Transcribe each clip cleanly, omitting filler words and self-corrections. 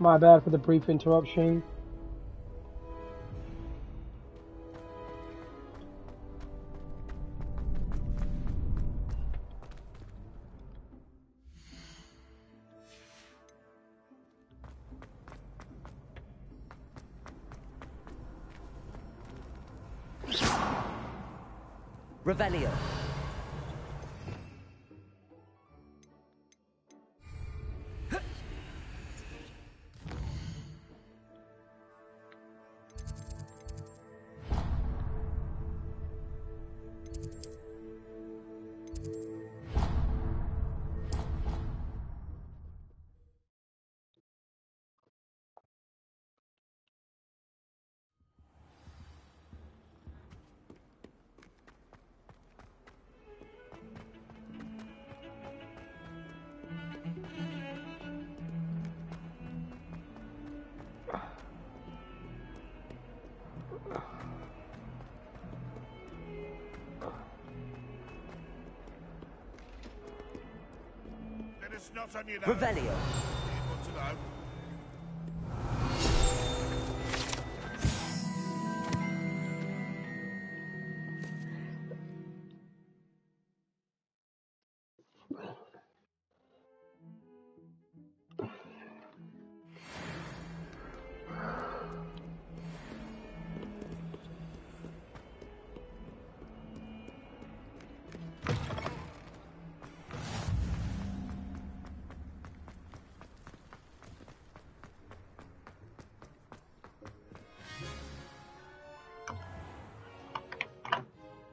My bad for the brief interruption. Revelio. Revelio.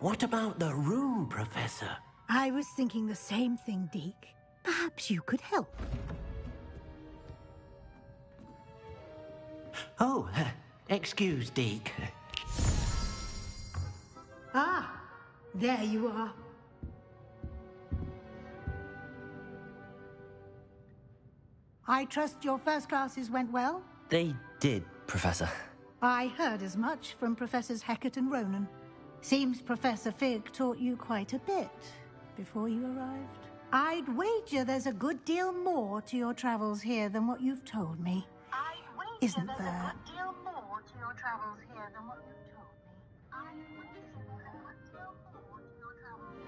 What about the room, Professor? I was thinking the same thing, Deke. Perhaps you could help. Oh, excuse, Deke. Ah, there you are. I trust your first classes went well? They did, Professor. I heard as much from Professors Hecat and Ronan. Seems Professor Fig taught you quite a bit before you arrived. I'd wager there's a good deal more to your travels here than what you've told me. Isn't there? A good deal more to your travels here than what you've told me. I'd wager there's a good deal more to your travels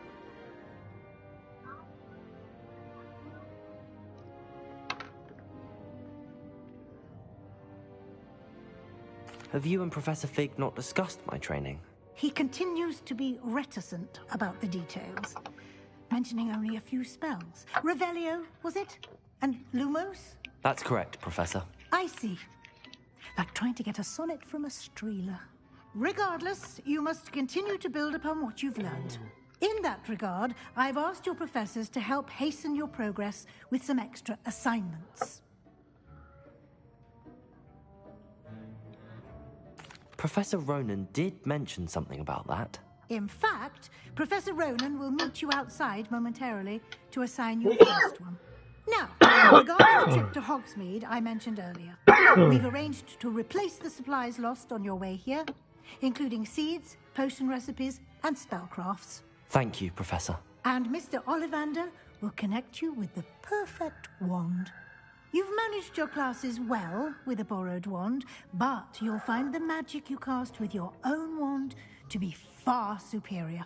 here. Have you and Professor Fig not discussed my training? He continues to be reticent about the details, mentioning only a few spells. Revelio, was it? And Lumos? That's correct, Professor. I see. Like trying to get a sonnet from a streeler. Regardless, you must continue to build upon what you've learned. In that regard, I've asked your professors to help hasten your progress with some extra assignments. Professor Ronan did mention something about that. In fact, Professor Ronan will meet you outside momentarily to assign your first one. Now, regarding the trip to Hogsmeade I mentioned earlier, we've arranged to replace the supplies lost on your way here, including seeds, potion recipes, and spellcrafts. Thank you, Professor. And Mr. Ollivander will connect you with the perfect wand. You've managed your classes well with a borrowed wand, but you'll find the magic you cast with your own wand to be far superior.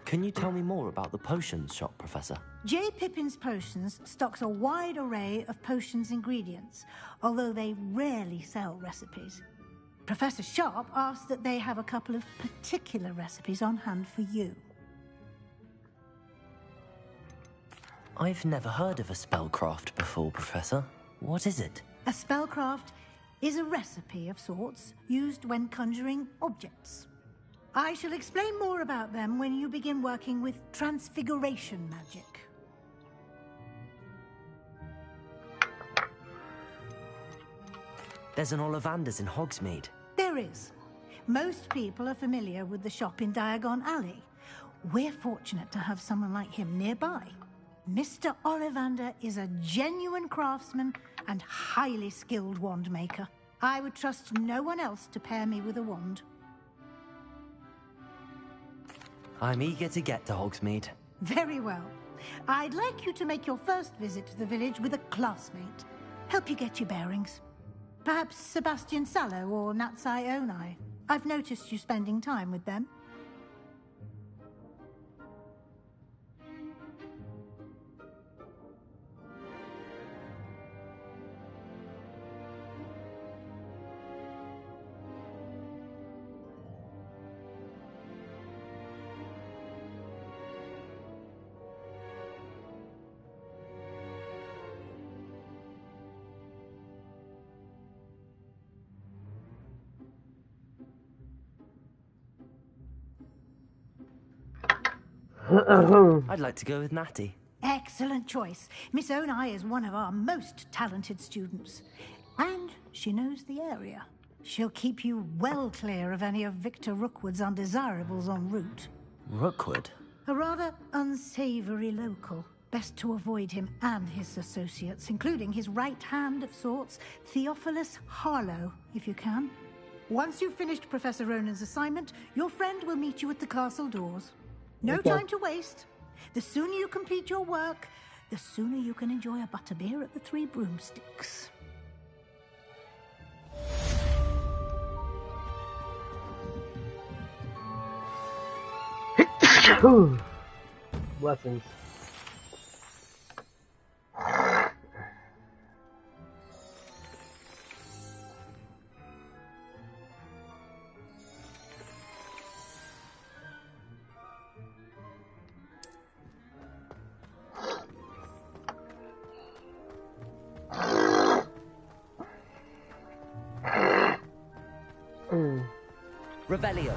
Can you tell me more about the potions shop, Professor? J. Pippin's Potions stocks a wide array of potions ingredients, although they rarely sell recipes. Professor Sharp asked that they have a couple of particular recipes on hand for you. I've never heard of a spellcraft before, Professor. What is it? A spellcraft is a recipe of sorts used when conjuring objects. I shall explain more about them when you begin working with transfiguration magic. There's an Ollivander's in Hogsmeade. There is. Most people are familiar with the shop in Diagon Alley. We're fortunate to have someone like him nearby. Mr. Ollivander is a genuine craftsman and highly skilled wand maker. I would trust no one else to pair me with a wand. I'm eager to get to Hogsmeade. Very well. I'd like you to make your first visit to the village with a classmate. Help you get your bearings. Perhaps Sebastian Sallow or Natsai Onai. I've noticed you spending time with them. I'd like to go with Natty. Excellent choice. Miss Onai is one of our most talented students. And she knows the area. She'll keep you well clear of any of Victor Rookwood's undesirables en route. Rookwood? A rather unsavory local. Best to avoid him and his associates, including his right hand of sorts, Theophilus Harlow, if you can. Once you've finished Professor Ronan's assignment, your friend will meet you at the castle doors. No time to waste. The sooner you complete your work, the sooner you can enjoy a butterbeer at the Three Broomsticks. Blessings. Revelio.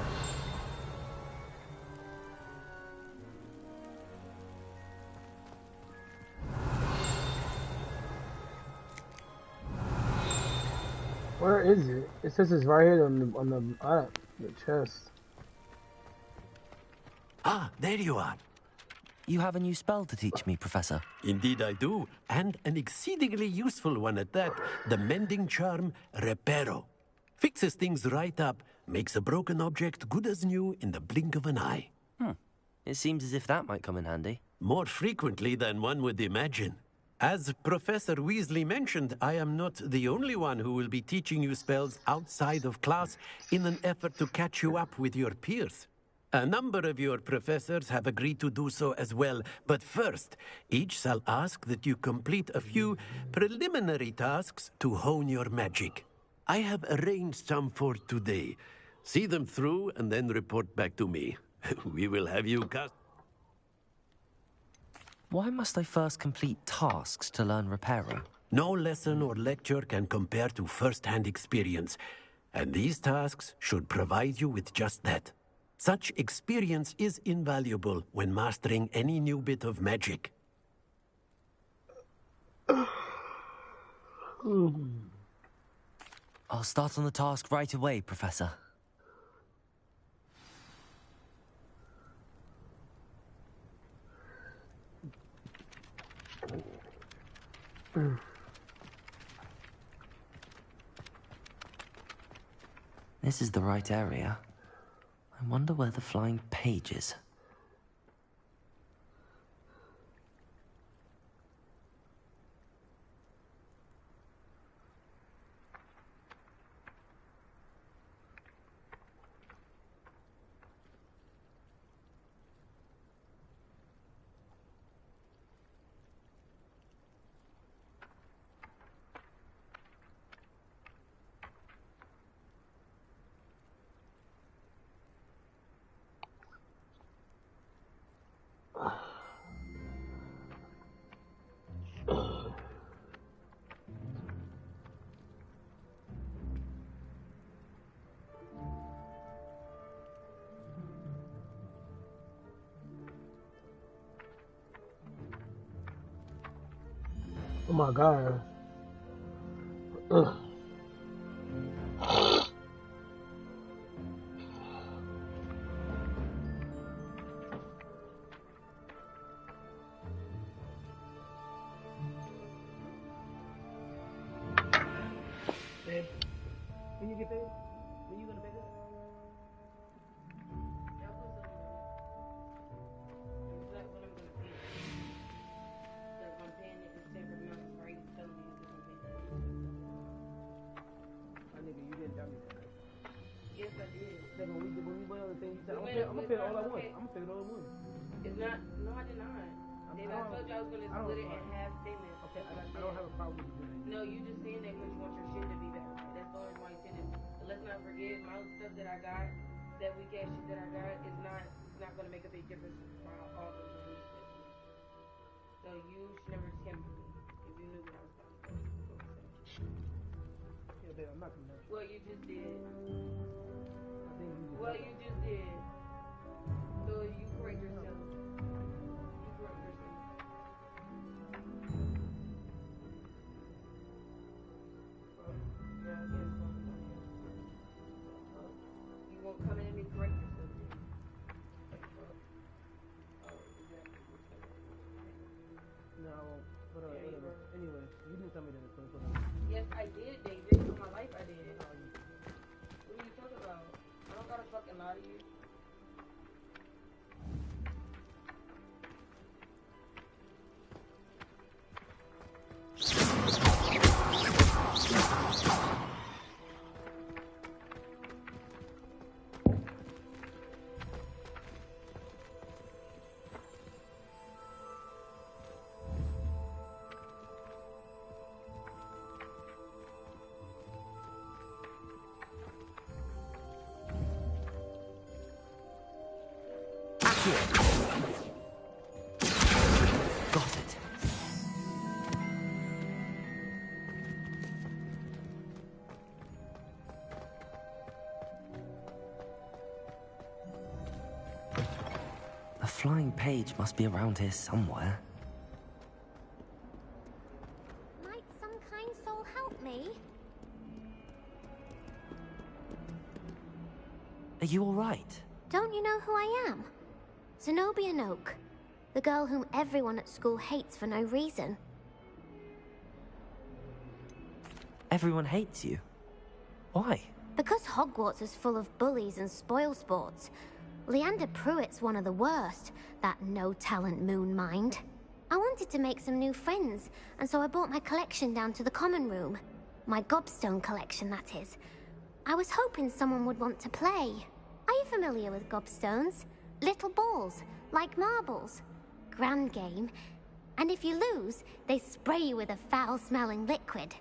Where is it? It says it's right here on the chest. Ah, there you are. You have a new spell to teach me, Professor. Indeed I do, and an exceedingly useful one at that. The mending charm, Reparo. Fixes things right up, makes a broken object good as new in the blink of an eye. It seems as if that might come in handy. More frequently than one would imagine. As Professor Weasley mentioned, I am not the only one who will be teaching you spells outside of class in an effort to catch you up with your peers. A number of your professors have agreed to do so as well, but first, each shall ask that you complete a few preliminary tasks to hone your magic. I have arranged some for today. See them through and then report back to me. We will have you cast... Why must I first complete tasks to learn Reparo? No lesson or lecture can compare to first-hand experience, and these tasks should provide you with just that. Such experience is invaluable when mastering any new bit of magic. I'll start on the task right away, Professor. This is the right area. I wonder where the flying page is. Oh my god. Ugh. Babe, when you get paid? When you gonna pay this? Yeah, I'll put some in there. When I'm gonna pay. said, I'm gonna fit it all at once. I'm gonna fit it all at once. It's not. No, I did not. Then I told you I was gonna split it in half payments. Okay, I don't have a problem with doing that. No, you just saying that because you want your shit to be better. That's the only why you said it. But let's not forget my own stuff that I got, that weak ass shit that I got is not gonna make a big difference for all those weeks. So you should never tempt me if you knew what I was about to do. Yeah, babe, I'm not coming at you. Well, you just did. I think you just Well, you just did. So you correct yourself. You correct yourself. Yeah, I guess so. You won't come in and correct yourself. No, I won't. Whatever. Anyway, you didn't tell me that. So Yes, I did, David. For my life, I did. What are you talking about? I don't gotta fucking lie to you. Got it. A flying page must be around here somewhere. Might some kind soul help me? Are you all right? Don't you know who I am? Zenobia Noak, the girl whom everyone at school hates for no reason. Everyone hates you. Why? Because Hogwarts is full of bullies and spoilsports. Leander Pruitt's one of the worst, that no-talent moon mind. I wanted to make some new friends, and so I brought my collection down to the common room. My gobstone collection, that is. I was hoping someone would want to play. Are you familiar with gobstones? Little balls, like marbles. Grand game. And if you lose, they spray you with a foul-smelling liquid.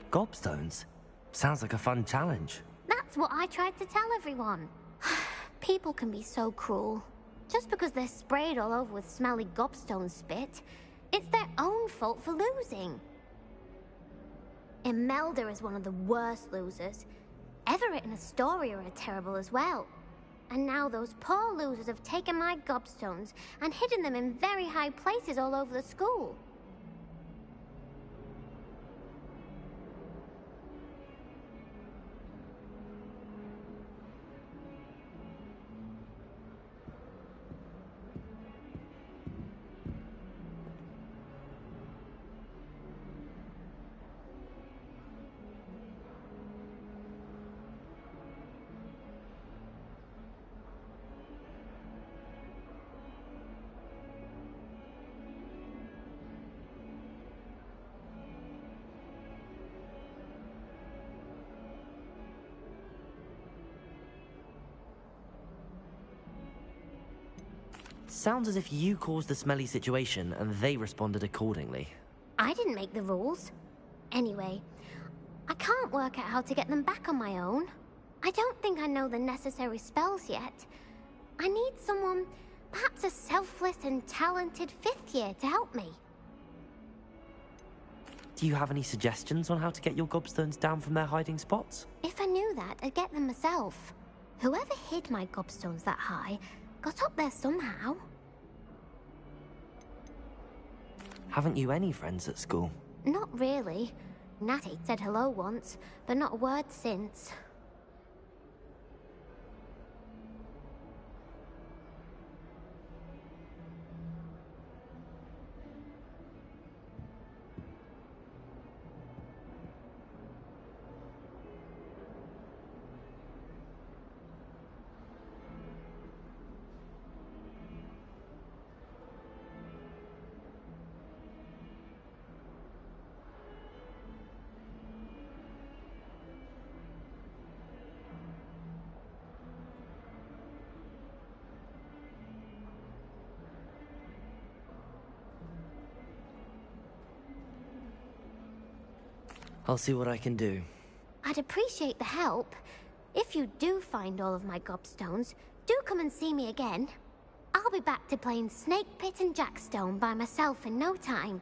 Gobstones? Sounds like a fun challenge. That's what I tried to tell everyone. People can be so cruel. Just because they're sprayed all over with smelly gobstone spit, it's their own fault for losing. Imelda is one of the worst losers. Everett and Astoria are terrible as well. And now those poor losers have taken my gobstones and hidden them in very high places all over the school. Sounds as if you caused the smelly situation and they responded accordingly. I didn't make the rules. Anyway, I can't work out how to get them back on my own. I don't think I know the necessary spells yet. I need someone, perhaps a selfless and talented fifth year to help me. Do you have any suggestions on how to get your gobstones down from their hiding spots? If I knew that, I'd get them myself. Whoever hid my gobstones that high got up there somehow. Haven't you any friends at school? Not really. Natty said hello once, but not a word since. I'll see what I can do. I'd appreciate the help. If you do find all of my gobstones, do come and see me again. I'll be back to playing Snake Pit and Jackstone by myself in no time.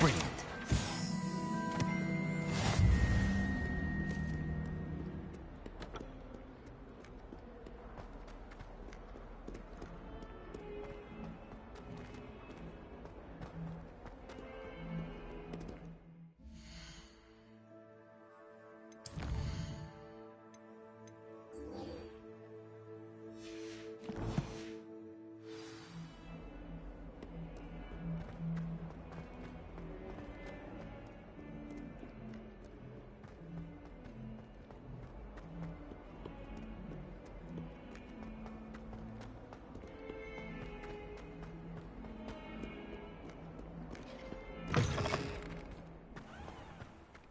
Brilliant.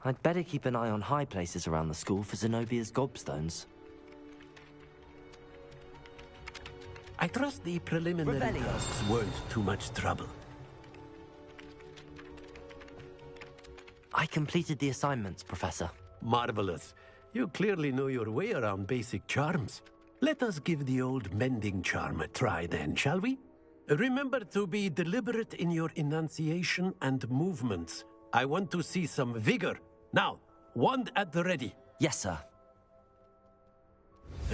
I'd better keep an eye on high places around the school for Zenobia's gobstones. I trust the preliminary Revelio. tasks weren't too much trouble. I completed the assignments, Professor. Marvelous. You clearly know your way around basic charms. Let us give the old mending charm a try then, shall we? Remember to be deliberate in your enunciation and movements. I want to see some vigor. Now, wand at the ready. Yes, sir.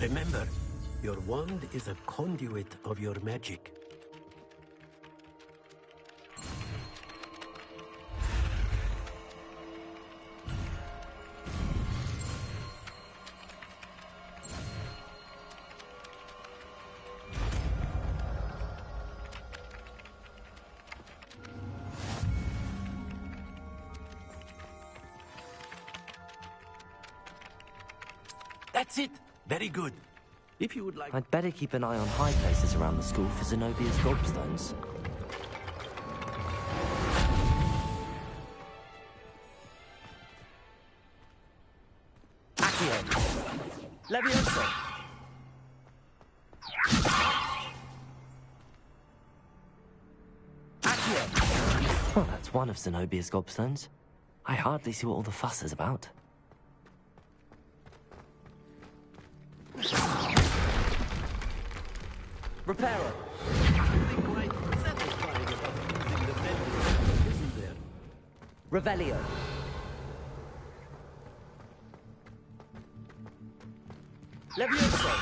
Remember, your wand is a conduit of your magic. That's it. Very good. If you would like... I'd better keep an eye on high places around the school for Zenobia's gobstones. Accio! Levioso! Accio! Oh, that's one of Zenobia's gobstones. I hardly see what all the fuss is about. Reparo! Something quite satisfying about using the mending, isn't there? Revelio! Levioso!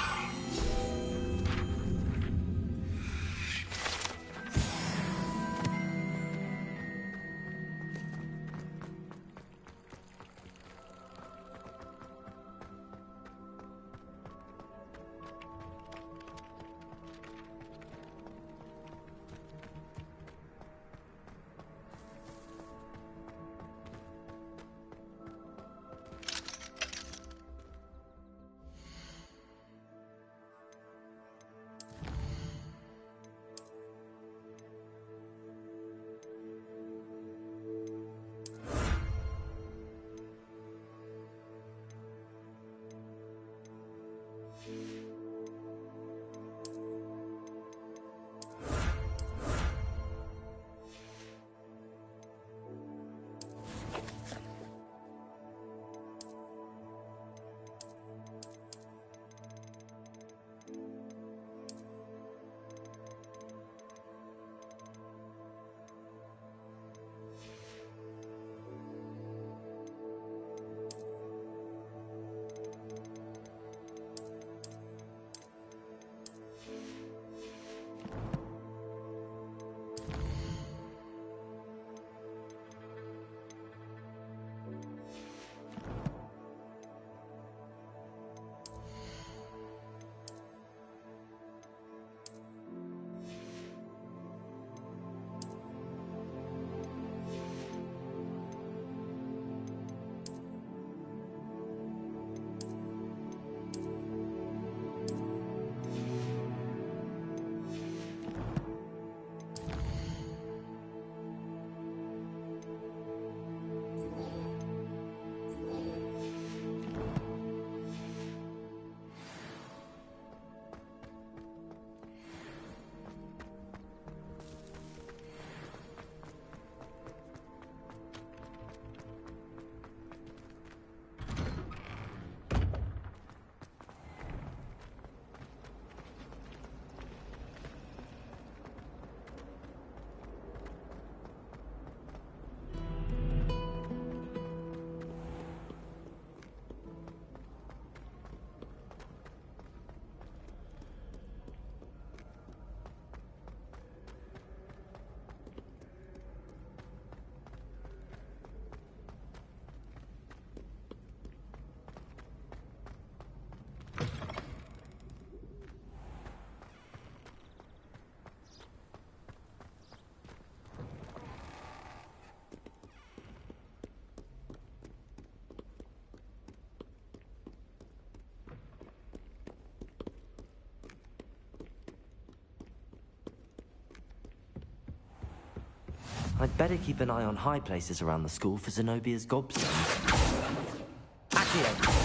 I'd better keep an eye on high places around the school for Zenobia's gobstones. Accio!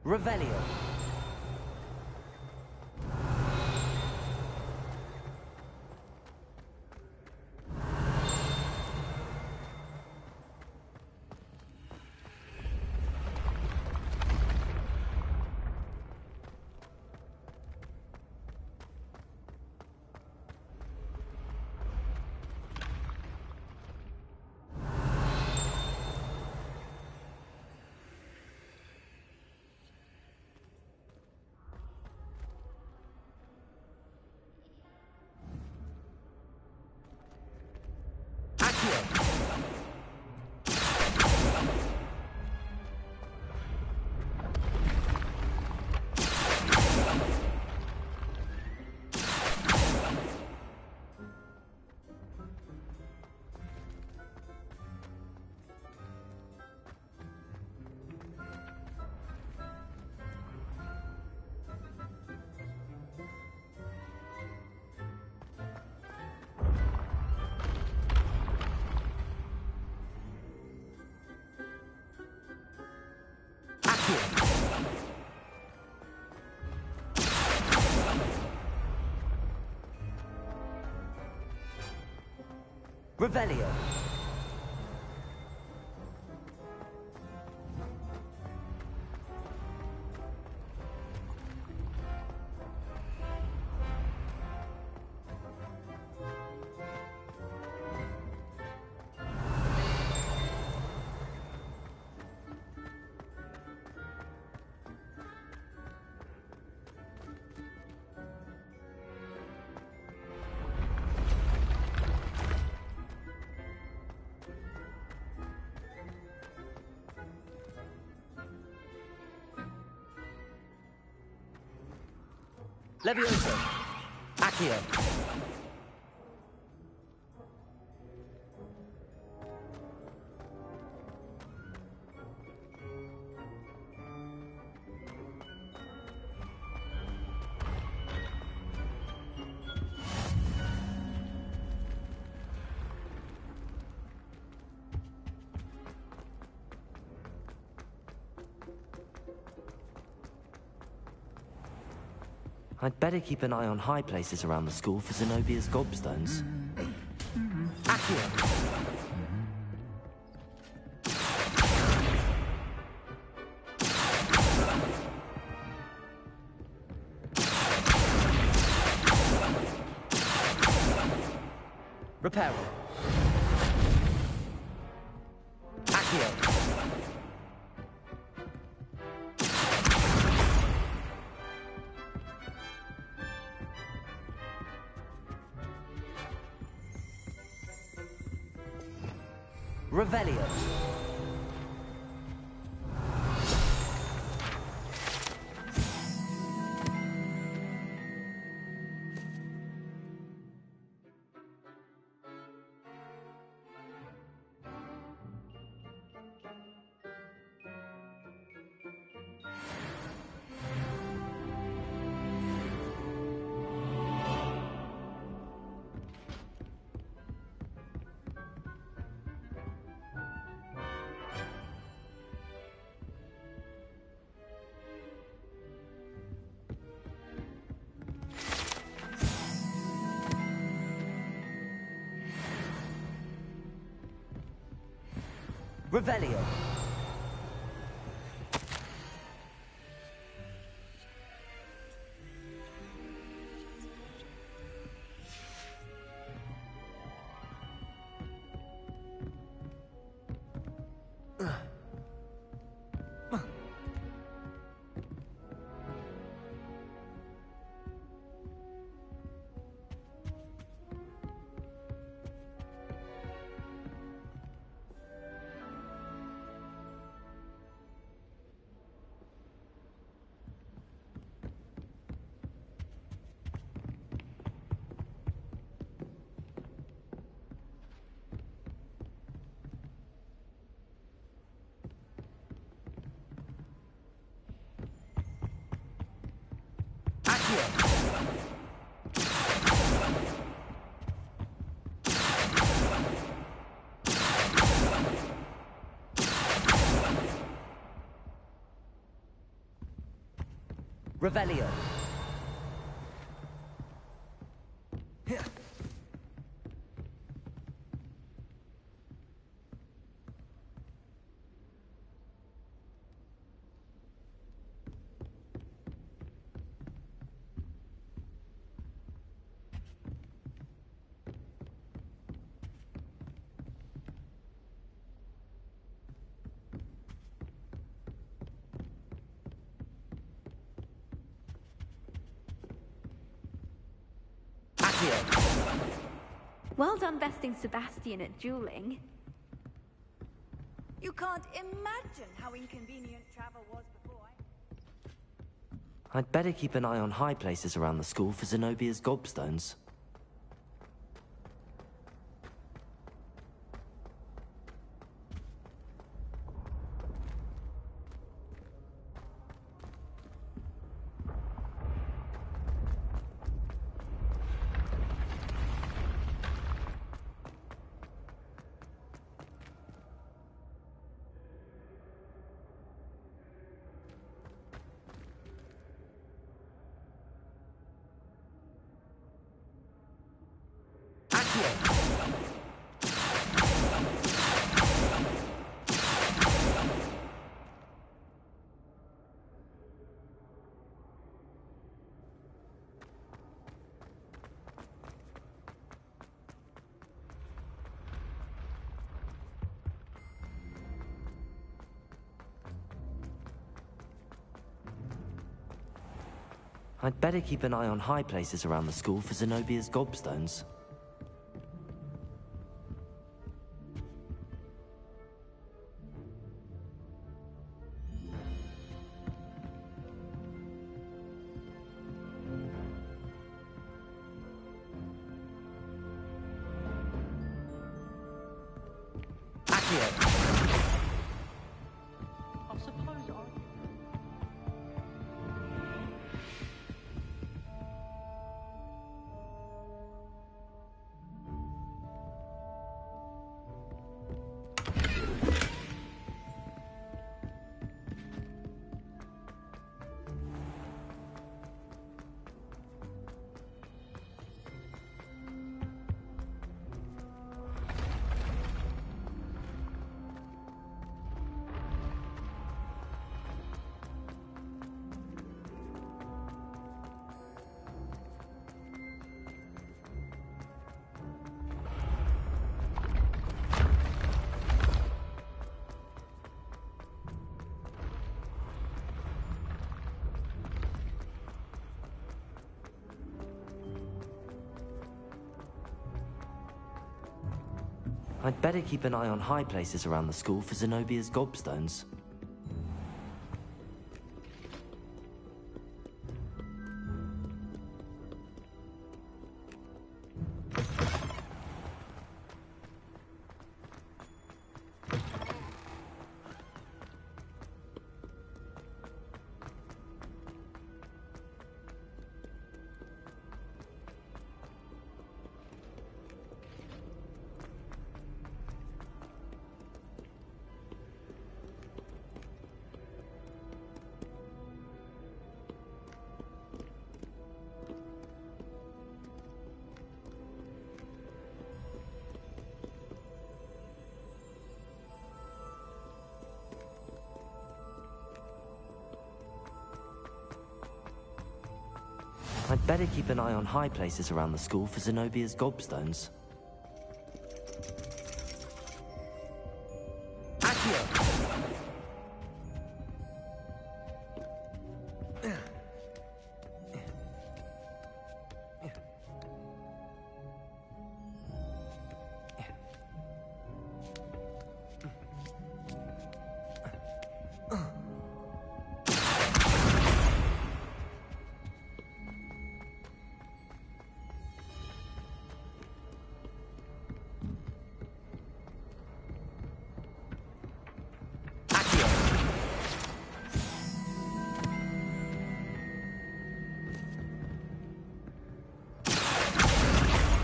Revelio. Revelio. Levioso. Accio. I'd better keep an eye on high places around the school for Zenobia's gobstones. Accio! Reparo. Accio! Revelio. Revelio. Revelio. Well done besting Sebastian at dueling. You can't imagine how inconvenient travel was before. I'd better keep an eye on high places around the school for Zenobia's gobstones. I'd better keep an eye on high places around the school for Zenobia's gobstones. I'd better keep an eye on high places around the school for Zenobia's gobstones. I'd better keep an eye on high places around the school for Zenobia's gobstones.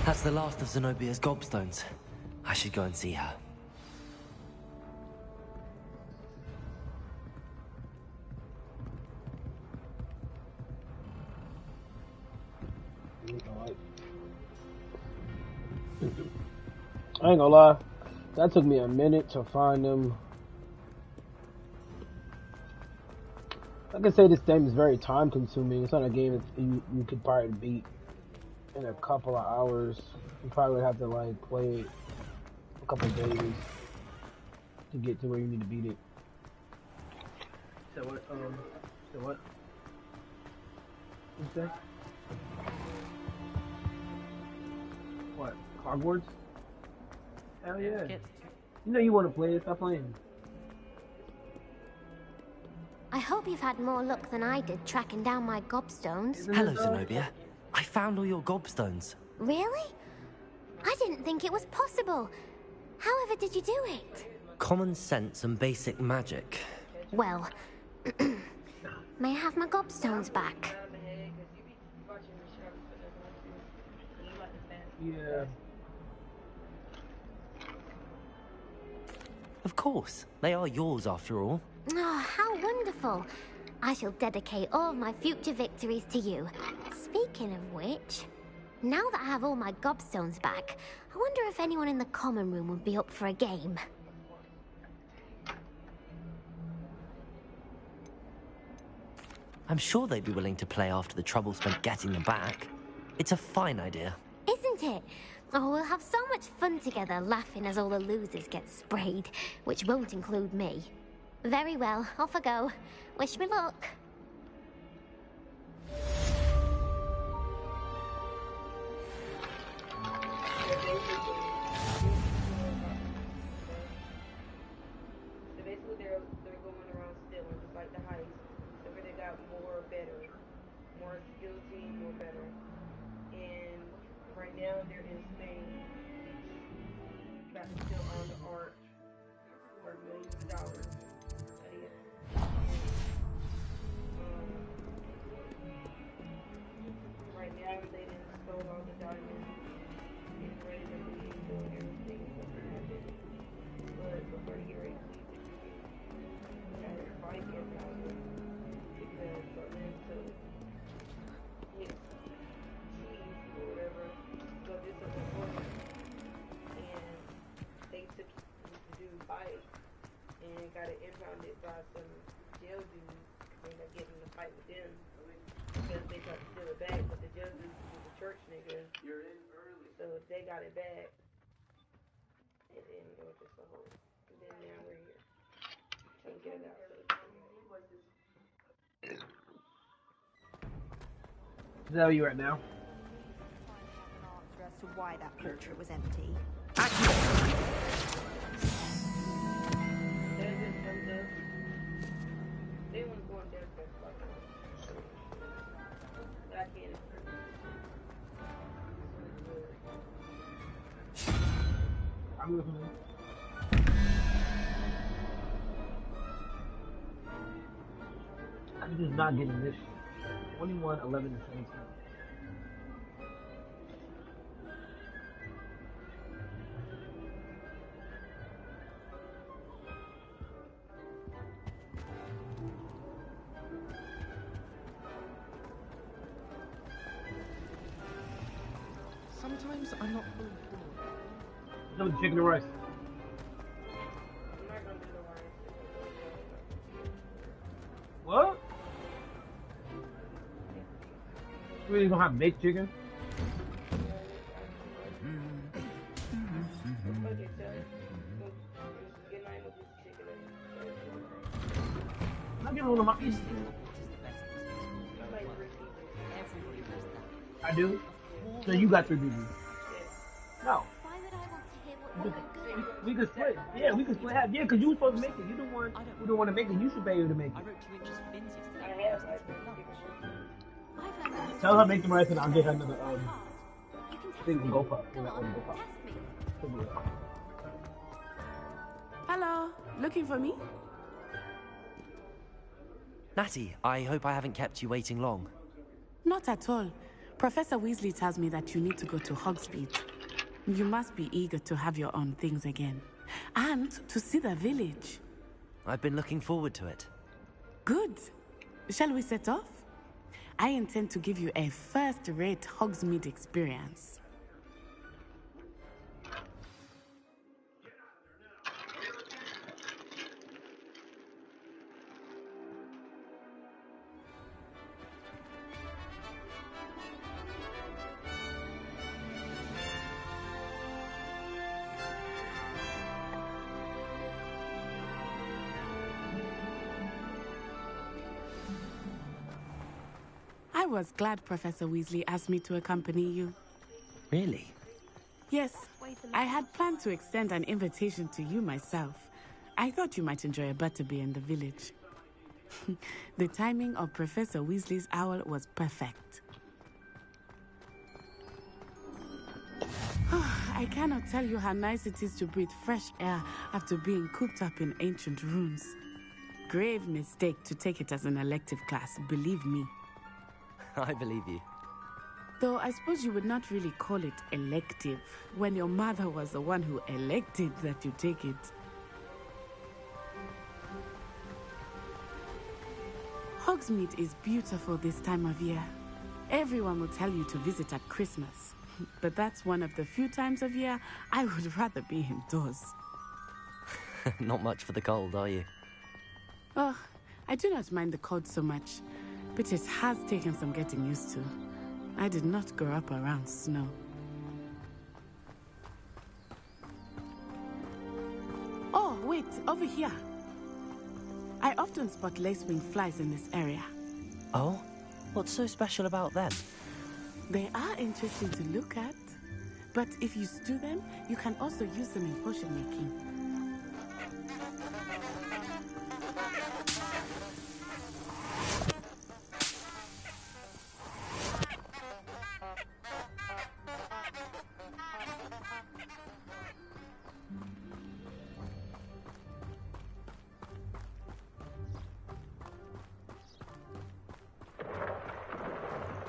That's the last of Zenobia's gobstones. I should go and see her. Like, I ain't gonna lie, that took me a minute to find them. I can say this game is very time consuming. It's not a game that you could probably beat in a couple of hours. You probably would have to like play it a couple of days to get to where you need to beat it. So what? So what? What's that? What? Hogwarts? Hell yeah! You know you want to play it. Stop playing. I hope you've had more luck than I did tracking down my gobstones. Hello, Zenobia. I found all your gobstones. Really? I didn't think it was possible. However did you do it? Common sense and basic magic. Well, may I have my gobstones back? Yeah. Of course. They are yours after all. Oh, how wonderful. I shall dedicate all of my future victories to you. Speaking of which, now that I have all my gobstones back, I wonder if anyone in the common room would be up for a game. I'm sure they'd be willing to play after the trouble spent getting them back. It's a fine idea. Isn't it? Oh, we'll have so much fun together, laughing as all the losers get sprayed, which won't include me. Very well, off I go. Wish me luck. So basically, they're going around stealing, just like the heist. So where they got more skill team, more better. And right now they're in Spain. Got to steal on the arch for millions of dollars. Right now they didn't stole all the diamonds. Getting ready to leave, doing everything that's gonna happen. But before you ready to leave, you gotta fight your problem because for them to get cheese or whatever, so this is important. And they took the dude fight and got it impounded by some jail dudes. They ended up getting in a fight with them because they tried to steal it back, but the jail dude was a church nigga. You're in early. So they got it back. And then it was just a whole. And then now we're here. Can't get it out. Is that where you at now? As to why that portrait was empty. There's just some death. They was going death best like that. But I can't improve. I'm listening. I'm just not getting this shit. 21, 11, and 17. Sometimes I'm not... No chicken and rice. I'm not gonna do the rice. What? You really gonna have baked chicken? I'm getting one of my pieces. I do? So you got 3 BBs. No. Why would I want to hear what you're good at? We could split. Yeah, we could split half. Yeah, because you were supposed to make it. You the one who don't want to make it. You should pay her to make it. Tell her to make the rice and I'll get her another thing to go for. Hello, looking for me? Natty, I hope I haven't kept you waiting long. Not at all. Professor Weasley tells me that you need to go to Hogsmeade. You must be eager to have your own things again. And to see the village. I've been looking forward to it. Good. Shall we set off? I intend to give you a first-rate Hogsmeade experience. I was glad Professor Weasley asked me to accompany you. Really? Yes, I had planned to extend an invitation to you myself. I thought you might enjoy a butterbeer in the village. The timing of Professor Weasley's owl was perfect. I cannot tell you how nice it is to breathe fresh air after being cooped up in ancient rooms. Grave mistake to take it as an elective class, believe me. I believe you. Though I suppose you would not really call it elective when your mother was the one who elected that you take it. Hogsmeade is beautiful this time of year. Everyone will tell you to visit at Christmas. But that's one of the few times of year I would rather be indoors. Not much for the cold, are you? Oh, I do not mind the cold so much, but it has taken some getting used to. I did not grow up around snow. Oh, wait, over here. I often spot lacewing flies in this area. Oh? What's so special about them? They are interesting to look at, but if you stew them, you can also use them in potion making.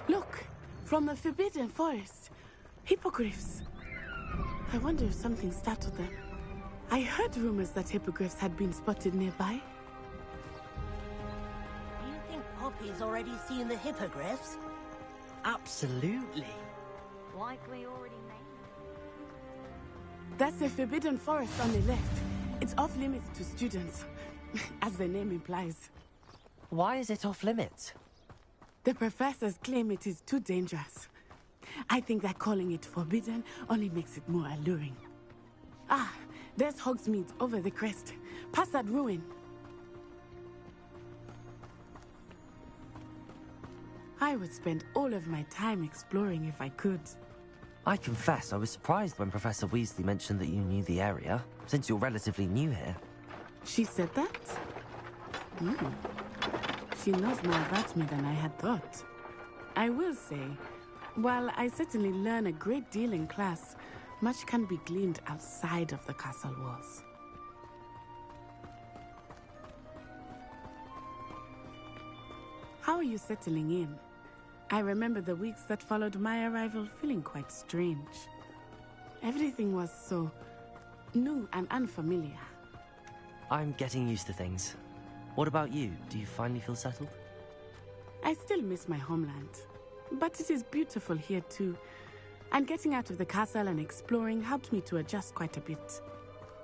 Look, from the Forbidden Forest, hippogriffs. I wonder if something startled them. I heard rumors that hippogriffs had been spotted nearby. Do you think Poppy's already seen the hippogriffs? Absolutely. Likely already made. That's the Forbidden Forest on the left. It's off limits to students, as the name implies. Why is it off limits? The professors claim it is too dangerous. I think that calling it forbidden only makes it more alluring. Ah, there's Hogsmeade over the crest. Past that ruin. I would spend all of my time exploring if I could. I confess I was surprised when Professor Weasley mentioned that you knew the area, since you're relatively new here. She said that? She knows more about me than I had thought. I will say, while I certainly learn a great deal in class, much can be gleaned outside of the castle walls. How are you settling in? I remember the weeks that followed my arrival feeling quite strange. Everything was so new and unfamiliar. I'm getting used to things. What about you? Do you finally feel settled? I still miss my homeland, but it is beautiful here too. And getting out of the castle and exploring helped me to adjust quite a bit.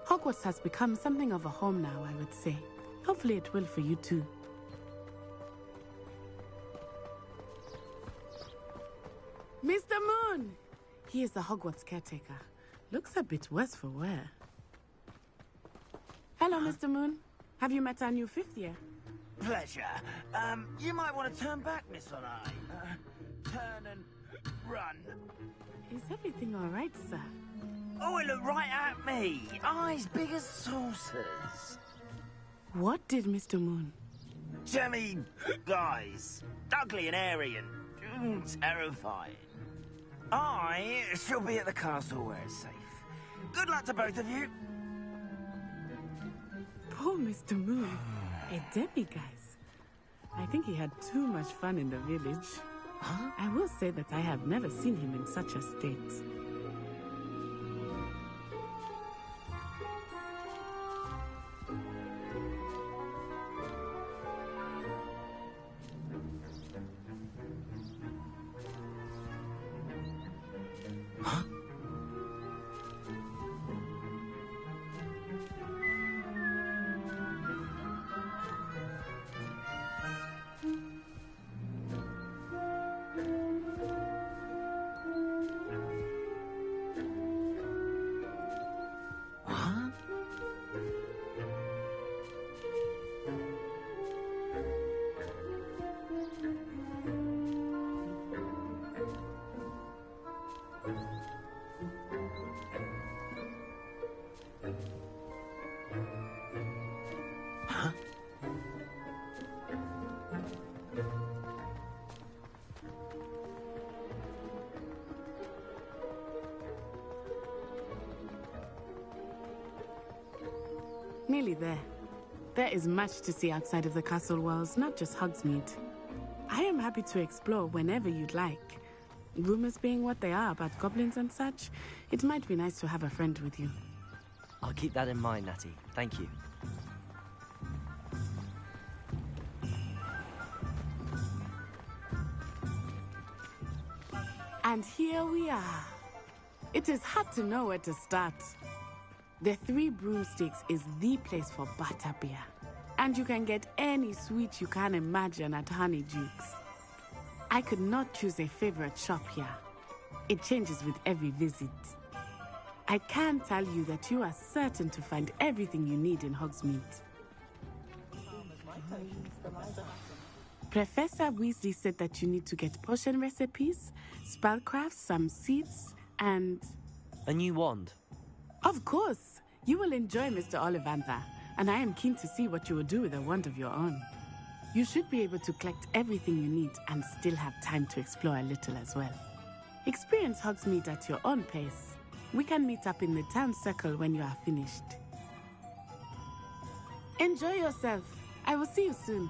Hogwarts has become something of a home now, I would say. Hopefully it will for you too. Mr. Moon! He is the Hogwarts caretaker. Looks a bit worse for wear. Hello, Mr. Moon. Have you met our new fifth year? Pleasure. You might want to turn back, Miss Onai. Turn and run. Is everything all right, sir? Oh, it looked right at me. Eyes big as saucers. What did Mr. Moon? Jemmy guys. Ugly and airy and terrifying. I shall be at the castle where it's safe. Good luck to both of you. Poor Mr. Moon. A demi-guise. I think he had too much fun in the village. Huh? I will say that I have never seen him in such a state. Nearly there. There is much to see outside of the castle walls, not just Hogsmeade. I am happy to explore whenever you'd like. Rumors being what they are about goblins and such, it might be nice to have a friend with you. I'll keep that in mind, Natty. Thank you. And here we are. It is hard to know where to start. The Three Broomsticks is the place for butterbeer. And you can get any sweet you can imagine at Honeydukes. I could not choose a favorite shop here. It changes with every visit. I can tell you that you are certain to find everything you need in Hogsmeade. Professor Weasley said that you need to get potion recipes, spellcrafts, some seeds, and... A new wand. Of course! You will enjoy Mr. Ollivander, and I am keen to see what you will do with a wand of your own. You should be able to collect everything you need and still have time to explore a little as well. Experience Hogsmeade at your own pace. We can meet up in the town circle when you are finished. Enjoy yourself. I will see you soon.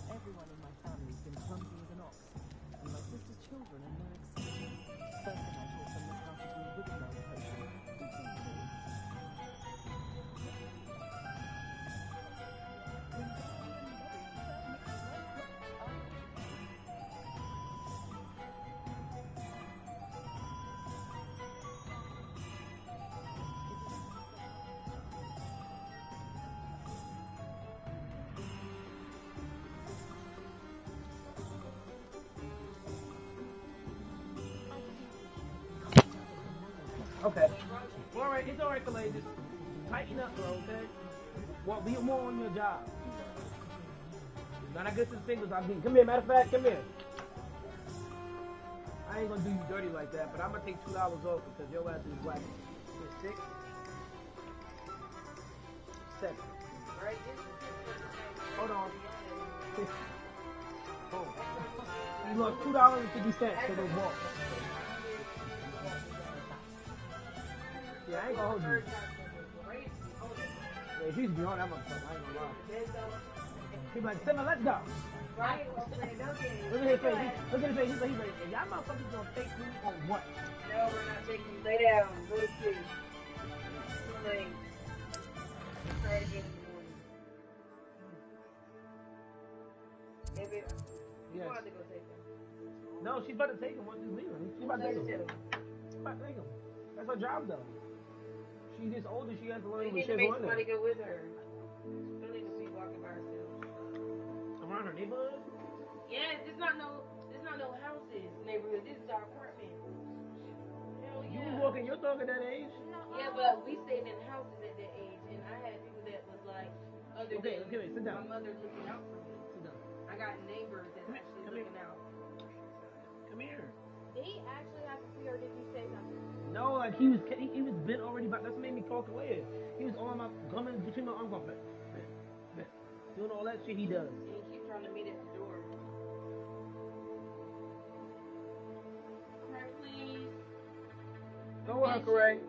Everyone in my family has been clumsy as an ox, and my sister's children are no exception. First thing I taught them was how to do wiggle potion. Okay. Alright, it's alright, Kalei. Just tighten up, bro, okay? Well, be more on your job. When I get to the singles, I'll be. Come here, matter of fact, come here. I ain't gonna do you dirty like that, but I'm gonna take $2 off because your ass is black. You're 6? 7. Right? Hold on. Oh. You lost $2.50 for those walks. Yeah, I ain't gonna hold you. Yeah, she's beyond that motherfucker, I ain't gonna lie. He's like, Simba, let's go. Right? Look at his face. Look at his face. He's like, y'all motherfuckers gonna take me on what? No, we're not taking you. Lay down. Go to sleep. Too late. Try again in the morning. Maybe you Yes. want to go take him. No, she's about to take him once he's leaving. She's about to take him. She's about to take him. That's her job, though. She gets older, she has to learn You what need she to has to make learn. somebody go with her. She don't need to be walking by herself. Around her neighborhood? Yeah, there's not no houses neighborhood. This is our apartment. Hell yeah. You was walking your dog at that age? Yeah, but we stayed in houses at that age, and I had people that was like, other Okay, than sit down. my mother looking out for me. Sit down. I got neighbors that actually looking out. Come here. Did he actually have to see, or did you say something? No, like he was bent already back. That's what made me talk away. He was on my coming between my arms, going back, doing all that shit he does. And he keeps trying to meet at the door. Craig, please. Go on, Craig.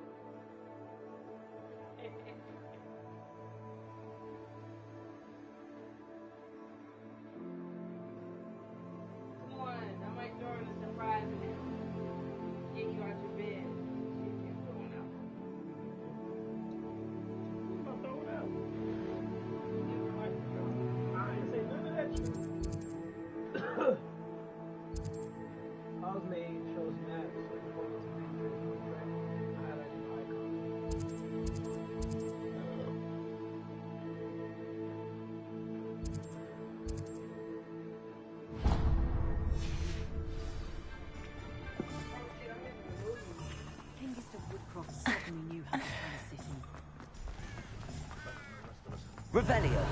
Come on, I might throw in a surprise and then get you out your bed. She's going out. I'm throwing out. I ain't say none of that shit. How's made shows maps. Certainly knew how to run a city. Revelio.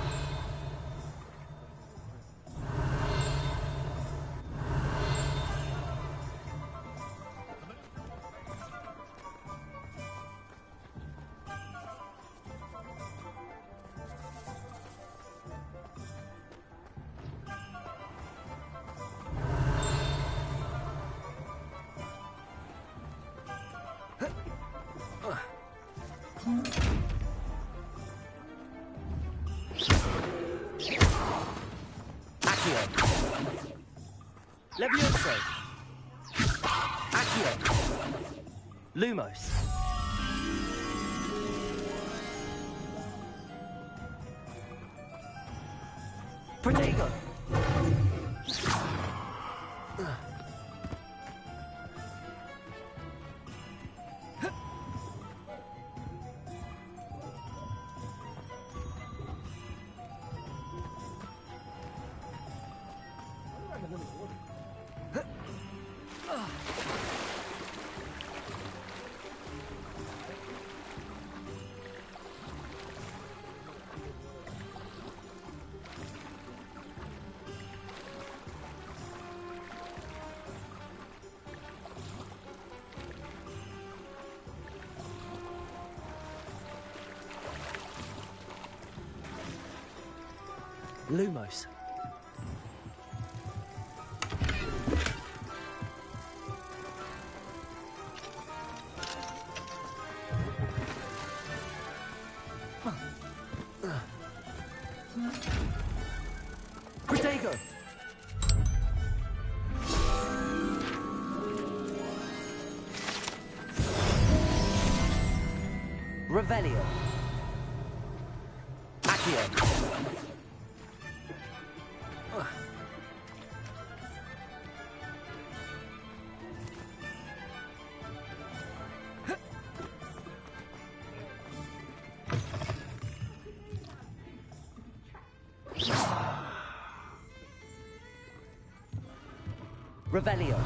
Levioso. Accio. Lumos. Protego. Lumos. Protego. Revelio. Accio. Revelio.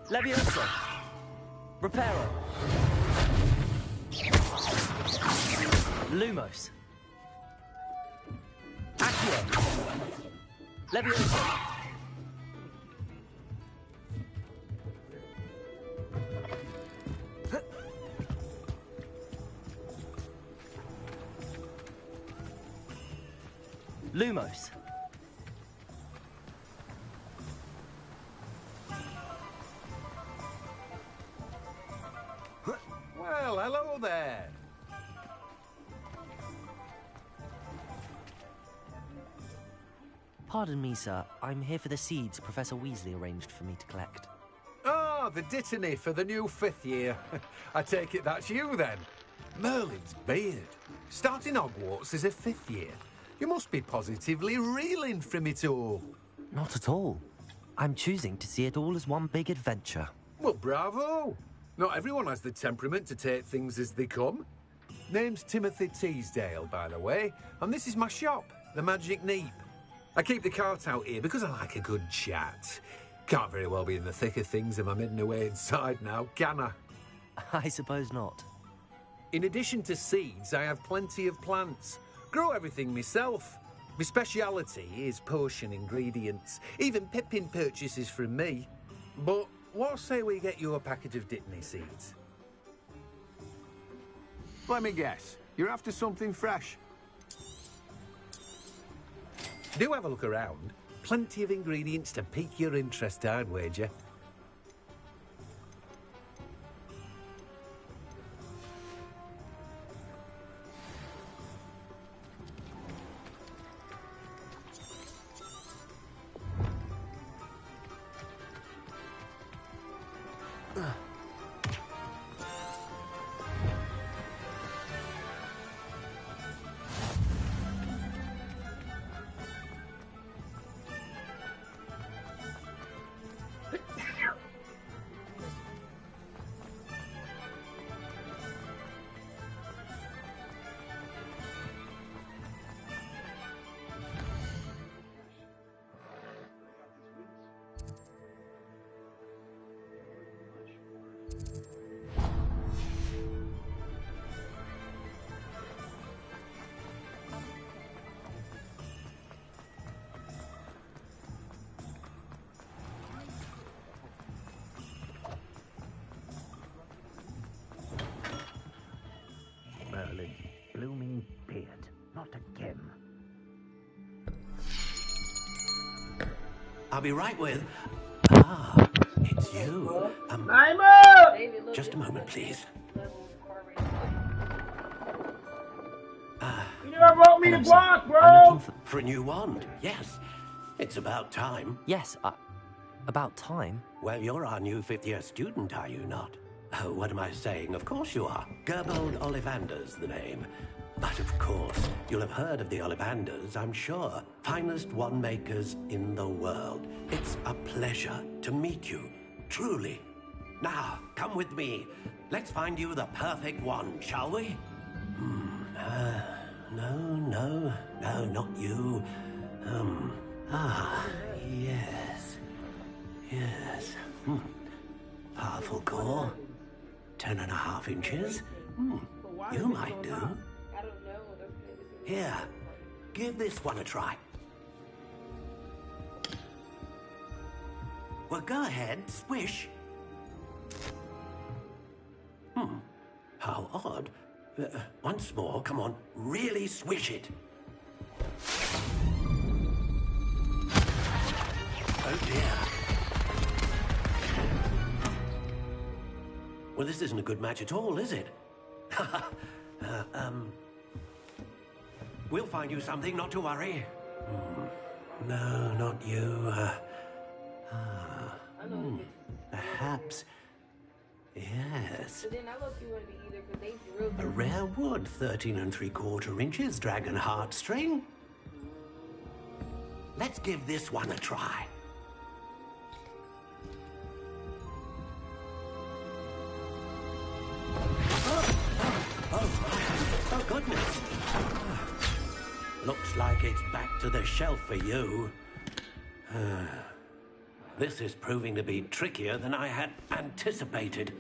Levioso. Reparo. Lumos. Accio. Levioso. Lumos. Well, hello there. Pardon me, sir. I'm here for the seeds Professor Weasley arranged for me to collect. Ah, the dittany for the new 5th year. I take it that's you, then. Merlin's beard. Starting Hogwarts as a 5th year. You must be positively reeling from it all. Not at all. I'm choosing to see it all as one big adventure. Well, bravo! Not everyone has the temperament to take things as they come. Name's Timothy Teasdale, by the way, and this is my shop, the Magic Neep. I keep the cart out here because I like a good chat. Can't very well be in the thick of things if I'm hidden away inside now, can I? I suppose not. In addition to seeds, I have plenty of plants. Grow everything myself. My speciality is potion ingredients. Even Pippin purchases from me. But what say we get you a packet of Dittany seeds? Let me guess. You're after something fresh. Do have a look around. Plenty of ingredients to pique your interest, I'd wager. Merlin, blooming beard. Not again. I'll be right with... Ah, it's you. Just a moment, please. You never brought me the block, bro! I'm looking for a new wand. Yes, it's about time. Yes, about time? Well, you're our new fifth-year student, are you not? Oh, what am I saying? Of course you are. Gerbold Ollivander's the name. But of course, you'll have heard of the Ollivanders, I'm sure. Finest wand makers in the world. It's a pleasure to meet you, truly. Now, come with me. Let's find you the perfect wand, shall we? No, not you. Yes. Powerful core. 10.5 inches. You might do. Here, give this one a try. Well, go ahead, swish. How odd. Once more, come on, really swish it. Oh dear. Well, this isn't a good match at all, is it? We'll find you something, not to worry. No, not you. Perhaps. Yes. A rare wood, 13 3/4 inches, dragon heartstring. Let's give this one a try. Oh, goodness. Looks like it's back to the shelf for you. This is proving to be trickier than I had anticipated.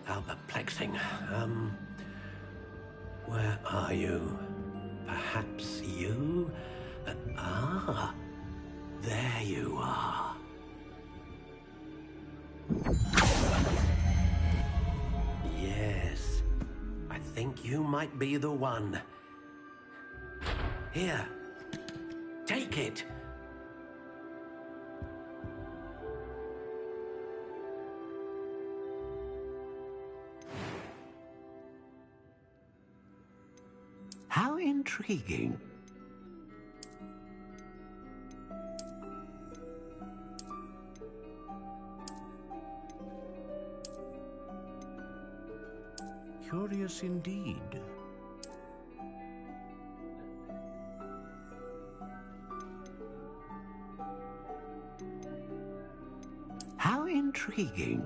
How perplexing. Where are you? Perhaps you? There you are. Yes, I think you might be the one. Here, take it. How intriguing. Curious indeed. intriguing.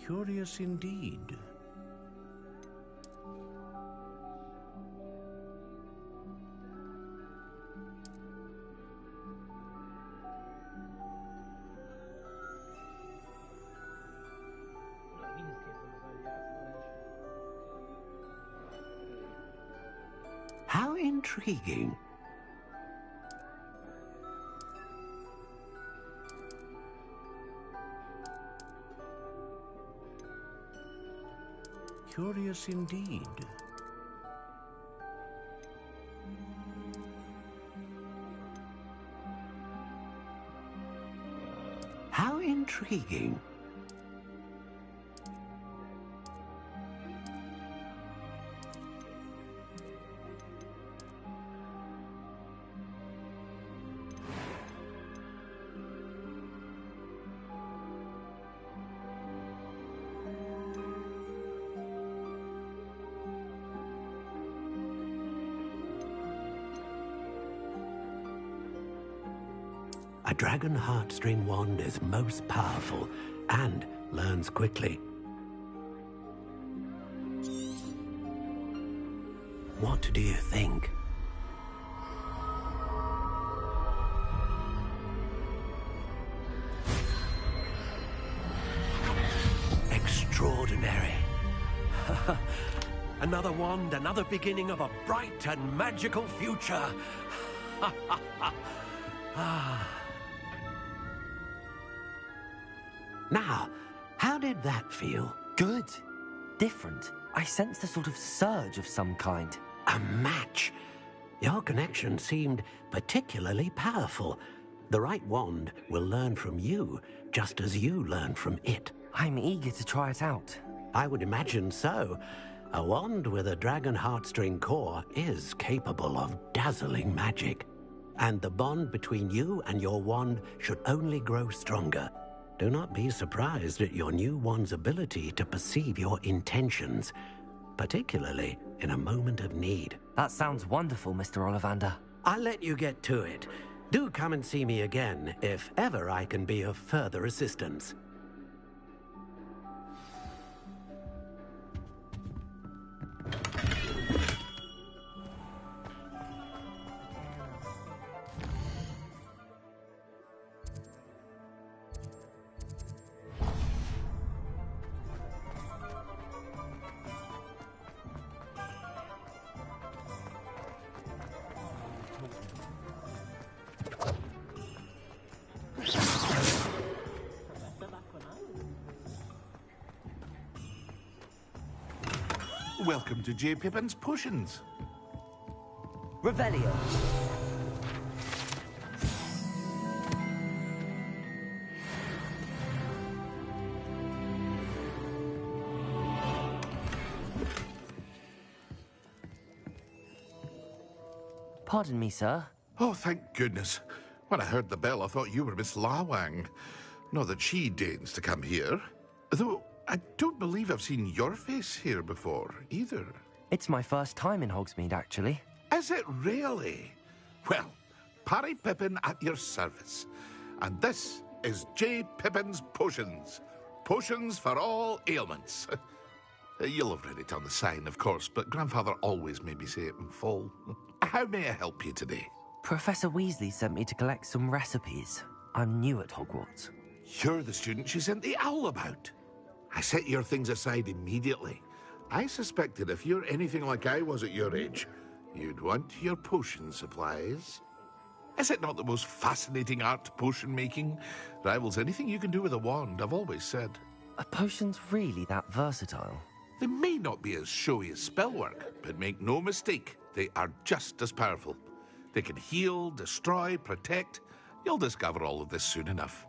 Curious indeed. How intriguing. Curious indeed. How intriguing. A dragon heartstring wand is most powerful and learns quickly. What do you think? Extraordinary. Another wand, another beginning of a bright and magical future. Now, how did that feel? Good. Different. I sensed a sort of surge of some kind. A match. Your connection seemed particularly powerful. The right wand will learn from you, just as you learn from it. I'm eager to try it out. I would imagine so. A wand with a dragon heartstring core is capable of dazzling magic. And the bond between you and your wand should only grow stronger. Do not be surprised at your new wand's ability to perceive your intentions, particularly in a moment of need. That sounds wonderful, Mr. Ollivander. I'll let you get to it. Do come and see me again if ever I can be of further assistance. Welcome to J. Pippin's Potions. Revelio. Pardon me, sir. Oh, thank goodness. When I heard the bell, I thought you were Miss Lawang. Not that she deigns to come here. Though I don't believe I've seen your face here before, either. It's my first time in Hogsmeade, actually. Is it really? Well, Parry Pippin at your service. And this is J. Pippin's Potions. Potions for all ailments. You'll have read it on the sign, of course, but Grandfather always made me say it in full. How may I help you today? Professor Weasley sent me to collect some recipes. I'm new at Hogwarts. You're the student she sent the owl about. I set your things aside immediately. I suspected if you're anything like I was at your age, you'd want your potion supplies. Is it not the most fascinating art, potion making? Rivals anything you can do with a wand, I've always said. Are potions really that versatile? They may not be as showy as spellwork, but make no mistake, they are just as powerful. They can heal, destroy, protect. You'll discover all of this soon enough.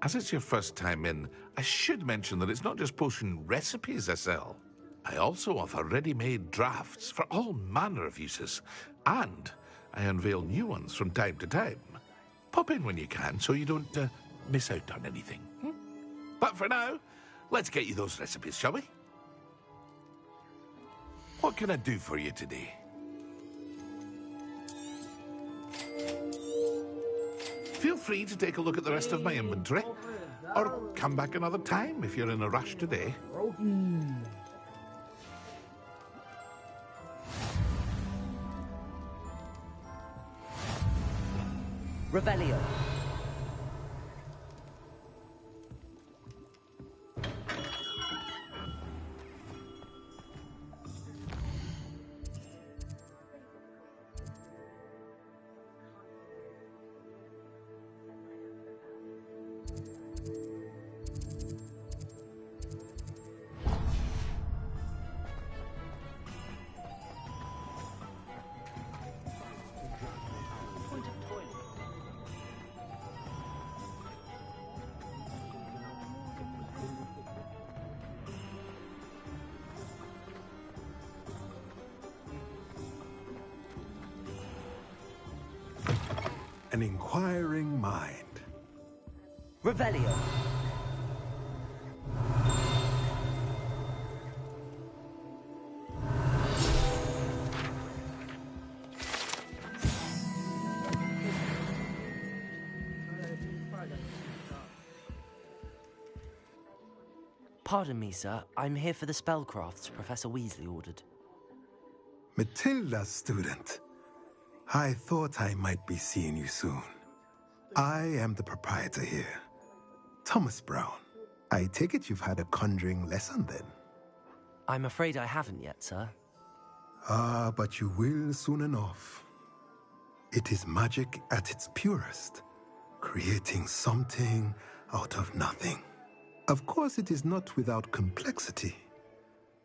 As it's your first time in, I should mention that it's not just potion recipes I sell. I also offer ready-made drafts for all manner of uses, and I unveil new ones from time to time. Pop in when you can so you don't miss out on anything. But for now, let's get you those recipes, shall we? What can I do for you today? Feel free to take a look at the rest of my inventory, or come back another time if you're in a rush today. Revelio. An inquiring mind. Revelio. Pardon me, sir. I'm here for the spellcrafts Professor Weasley ordered. Matilda's student. I thought I might be seeing you soon. I am the proprietor here, Thomas Brown. I take it you've had a conjuring lesson then? I'm afraid I haven't yet, sir. Ah, but you will soon enough. It is magic at its purest, creating something out of nothing. Of course, it is not without complexity,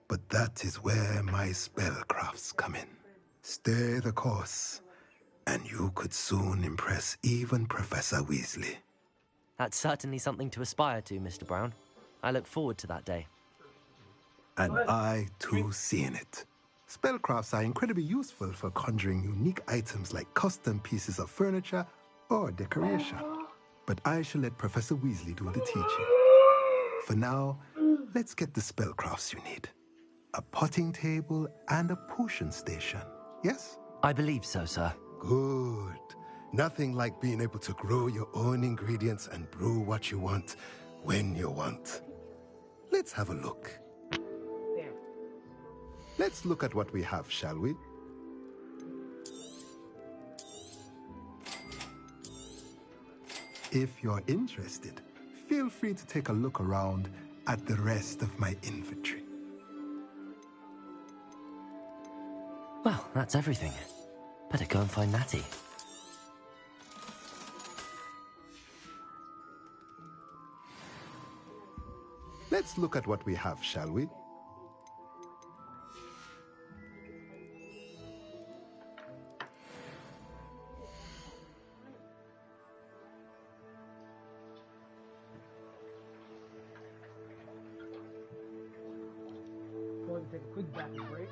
but that is where my spellcrafts come in. Stay the course, and you could soon impress even Professor Weasley. That's certainly something to aspire to, Mr. Brown. I look forward to that day. And I, too, see in it. Spellcrafts are incredibly useful for conjuring unique items like custom pieces of furniture or decoration. But I shall let Professor Weasley do the teaching. For now, let's get the spellcrafts you need. A potting table and a potion station, yes? I believe so, sir. Good. Nothing like being able to grow your own ingredients and brew what you want when you want. Let's have a look. Let's look at what we have, shall we? If you're interested, feel free to take a look around at the rest of my inventory. Well, that's everything. Better go and find Natty. Let's look at what we have, shall we? Going to take a quick bathroom break.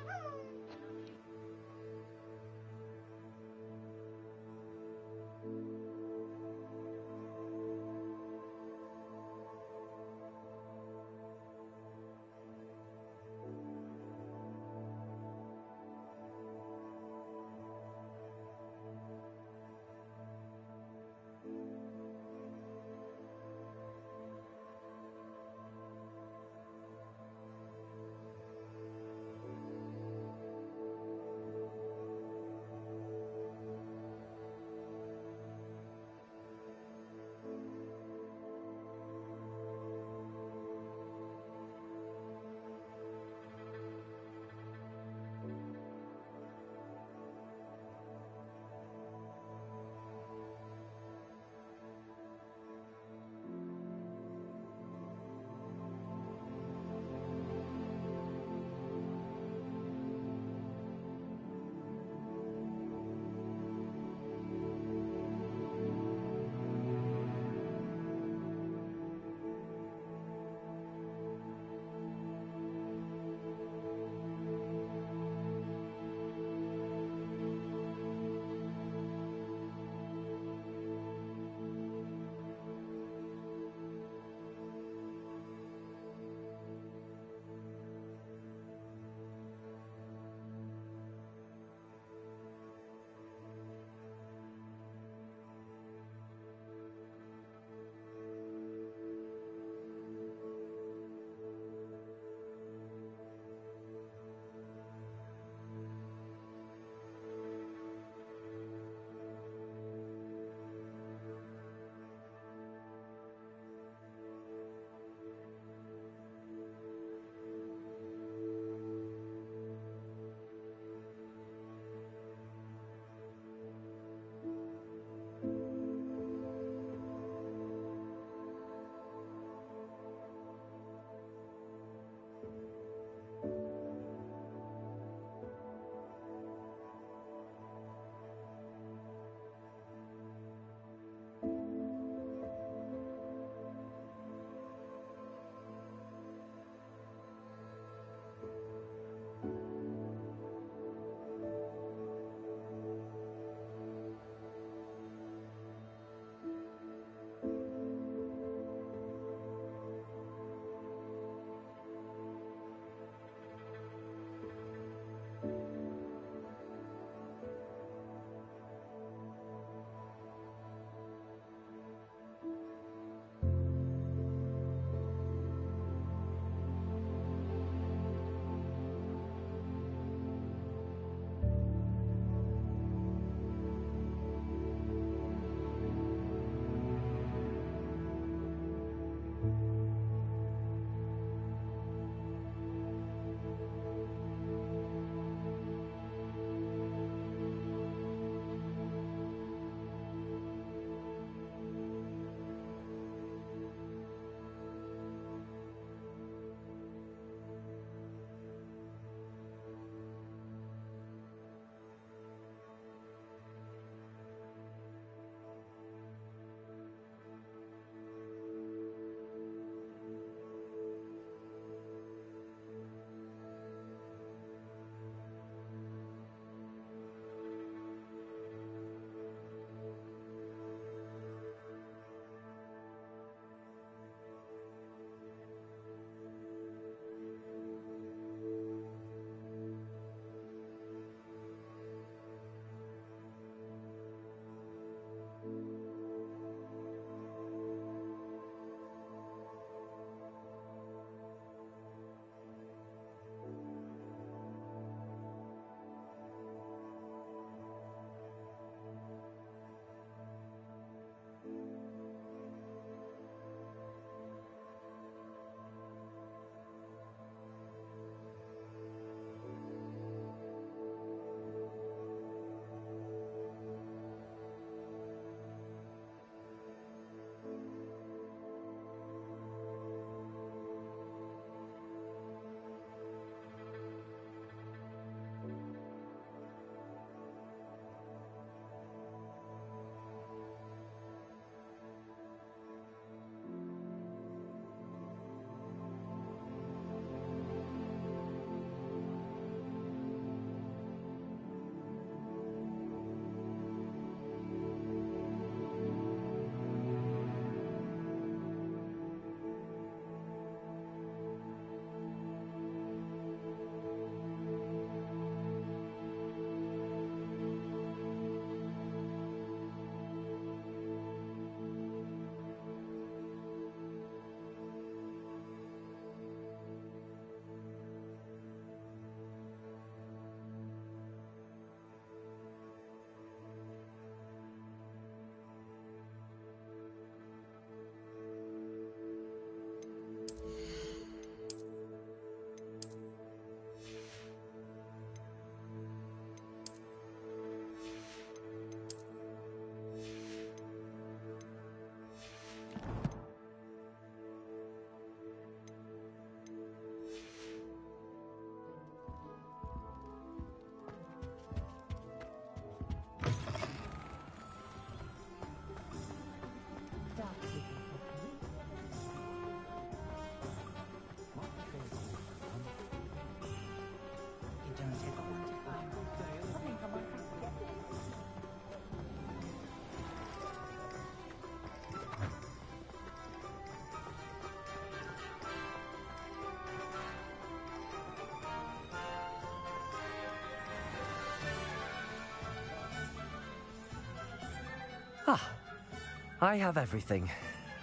I have everything.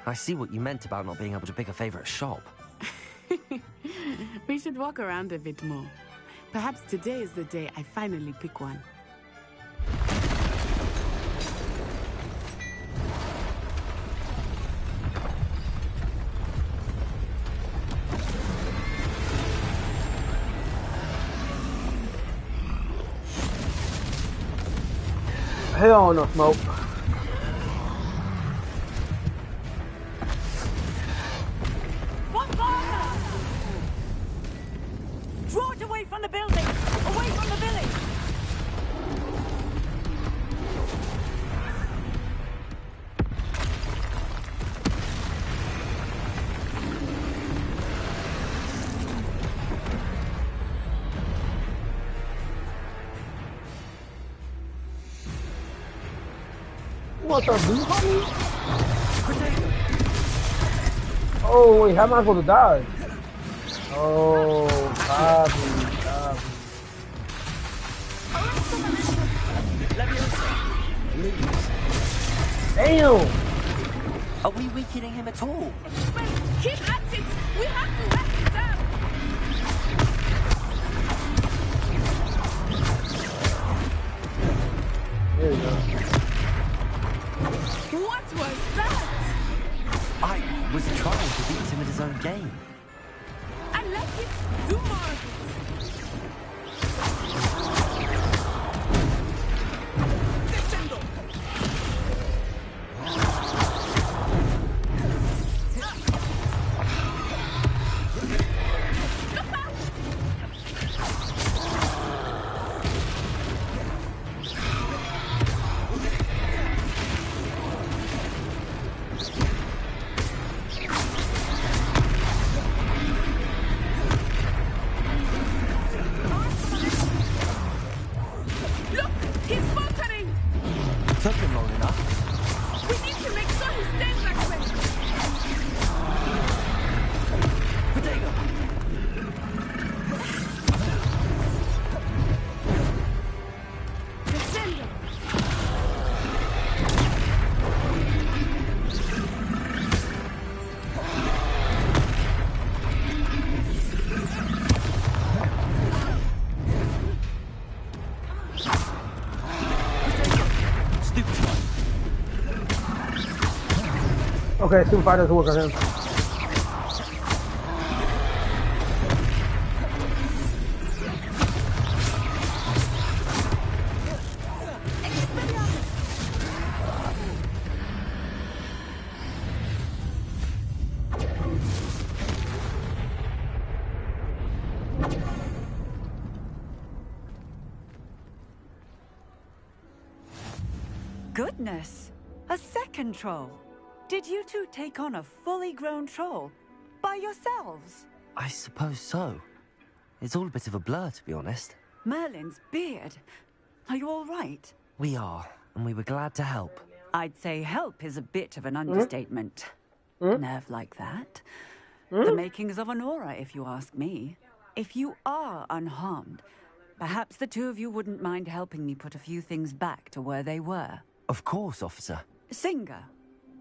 I see what you meant about not being able to pick a favorite shop. We should walk around a bit more. Perhaps today is the day I finally pick one. Hell no smoke. What fire? Draw it away from the building! Away from the village! What the blue honey? Oh wait, how am I supposed to dodge? Oh, copy. Damn! Are we weakening him at all? Keep at it! We have to let him down! There we go. What was that? I was trying to beat him at his own game. I like it! Do more of it! Descendo! Took him long enough. We need to make sure he stays that way! Potato! Descendo! Okay, Super Fighters work on him. Goodness! A second troll! Did you two take on a fully grown troll? By yourselves? I suppose so. It's all a bit of a blur, to be honest. Merlin's beard. Are you all right? We are, and we were glad to help. I'd say help is a bit of an understatement. Nerve like that. The makings of an aura, if you ask me. If you are unharmed, perhaps the two of you wouldn't mind helping me put a few things back to where they were. Of course, officer. Singer.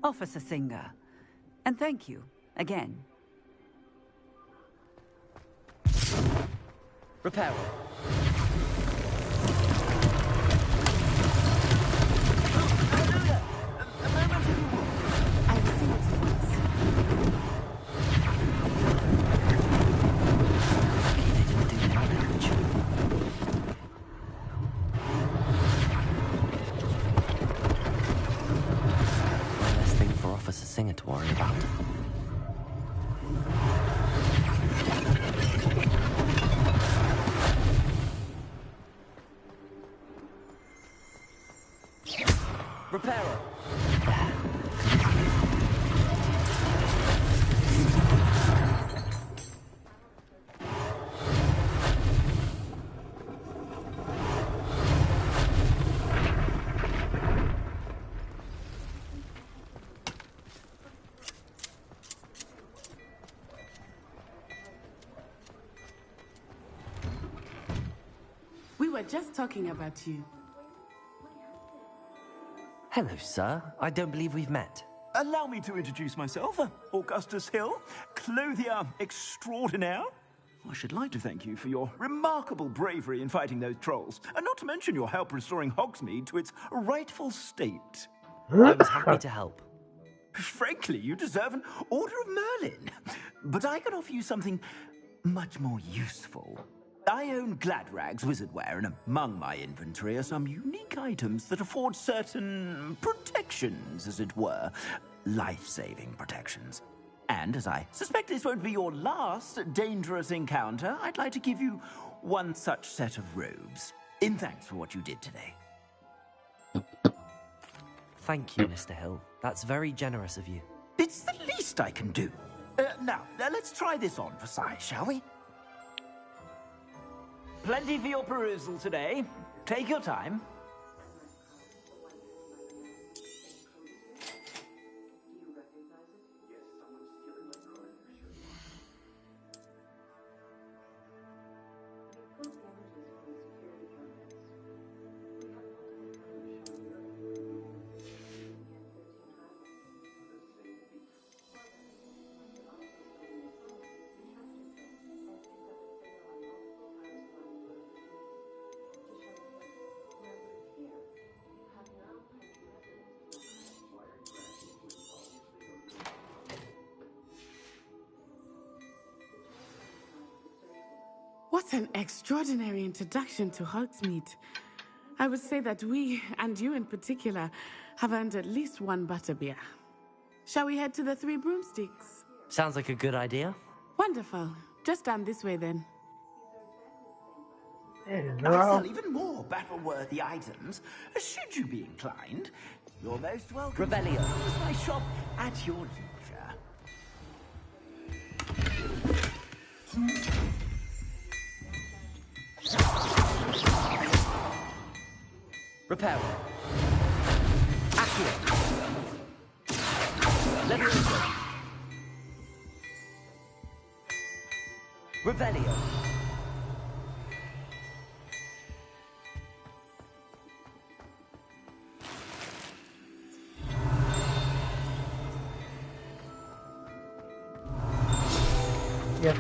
Officer Singer. And thank you, again. Repair. Officer Singer to worry about. Repairer. We were just talking about you. Hello, sir. I don't believe we've met. Allow me to introduce myself, Augustus Hill, clothier extraordinaire. I should like to thank you for your remarkable bravery in fighting those trolls, and not to mention your help restoring Hogsmeade to its rightful state. I was happy to help. Frankly, you deserve an Order of Merlin. But I can offer you something much more useful. I own Gladrag's wizardware, and among my inventory are some unique items that afford certain protections, as it were. Life-saving protections. And as I suspect this won't be your last dangerous encounter, I'd like to give you one such set of robes, in thanks for what you did today. Thank you, Mr. Hill. That's very generous of you. It's the least I can do. Now, let's try this on for size, shall we? Plenty for your perusal today. Take your time. What an extraordinary introduction to Hogsmeade. I would say that we, and you in particular, have earned at least one butterbeer. Shall we head to the Three Broomsticks? Sounds like a good idea. Wonderful. Just down this way then. I sell even more battle-worthy items, should you be inclined. You're most welcome. Revelio. Use my shop at your leisure. Repair. Accurate. Levioso. Revelio. Yeah.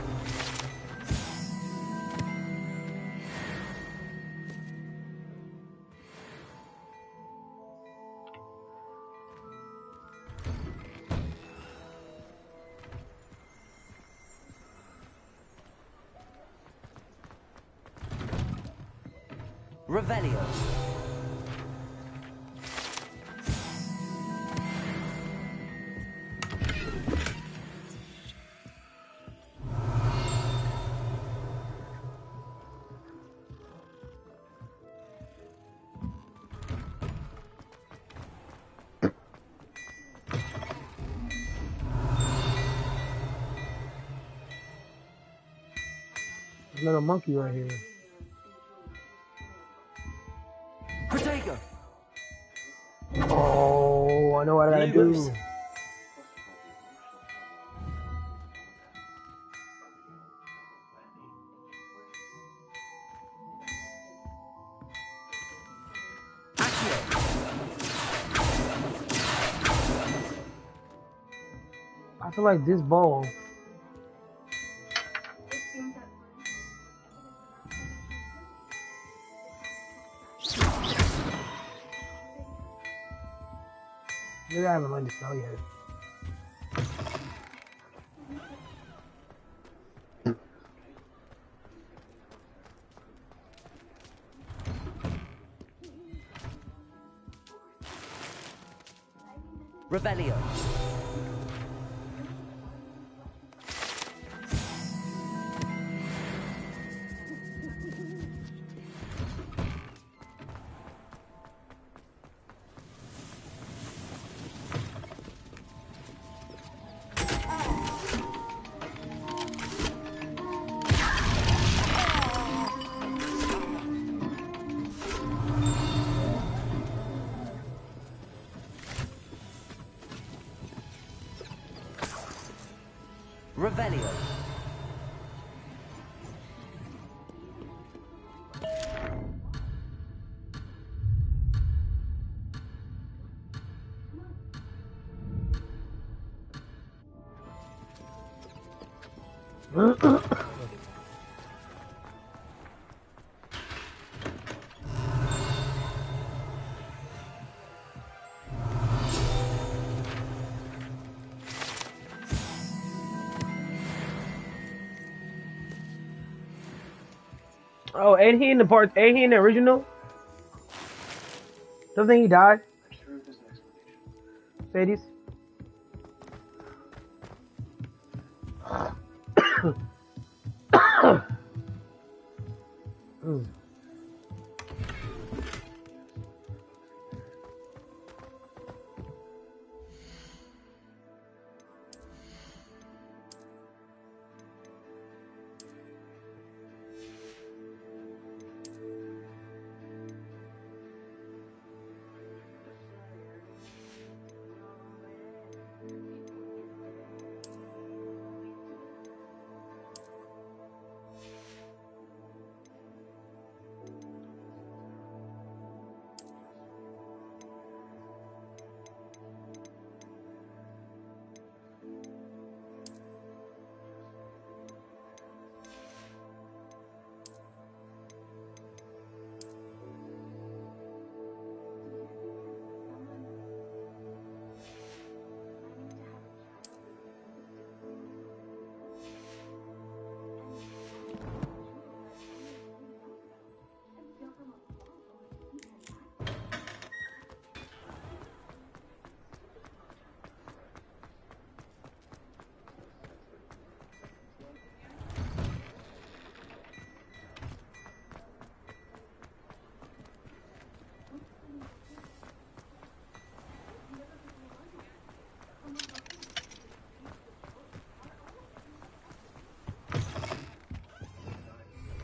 Revelio. Little monkey right here. Protego. Oh, I know what I gotta do. I feel like this ball. Maybe I haven't learned to spell yet. Revelio. Revelio. Oh, ain't he in the part? Ain't he in the original? Doesn't he die? Sadie's.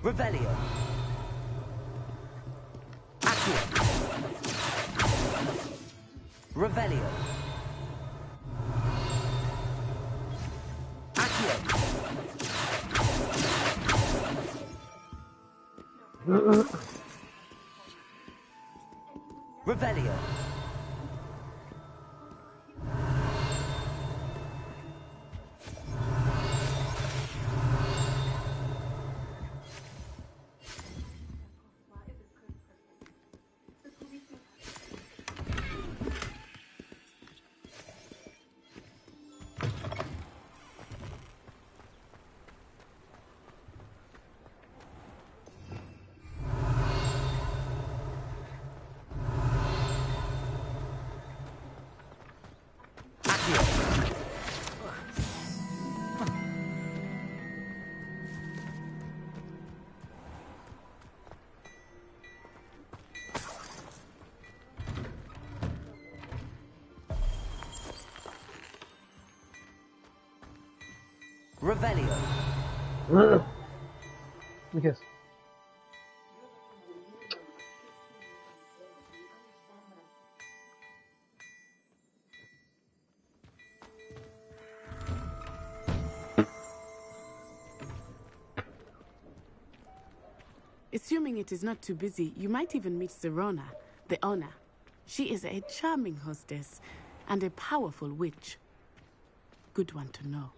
Revelio. Accio. Revelio. Accio. Revelio. Revelio. Yes. Assuming it is not too busy, you might even meet Serona, the owner. She is a charming hostess and a powerful witch. Good one to know.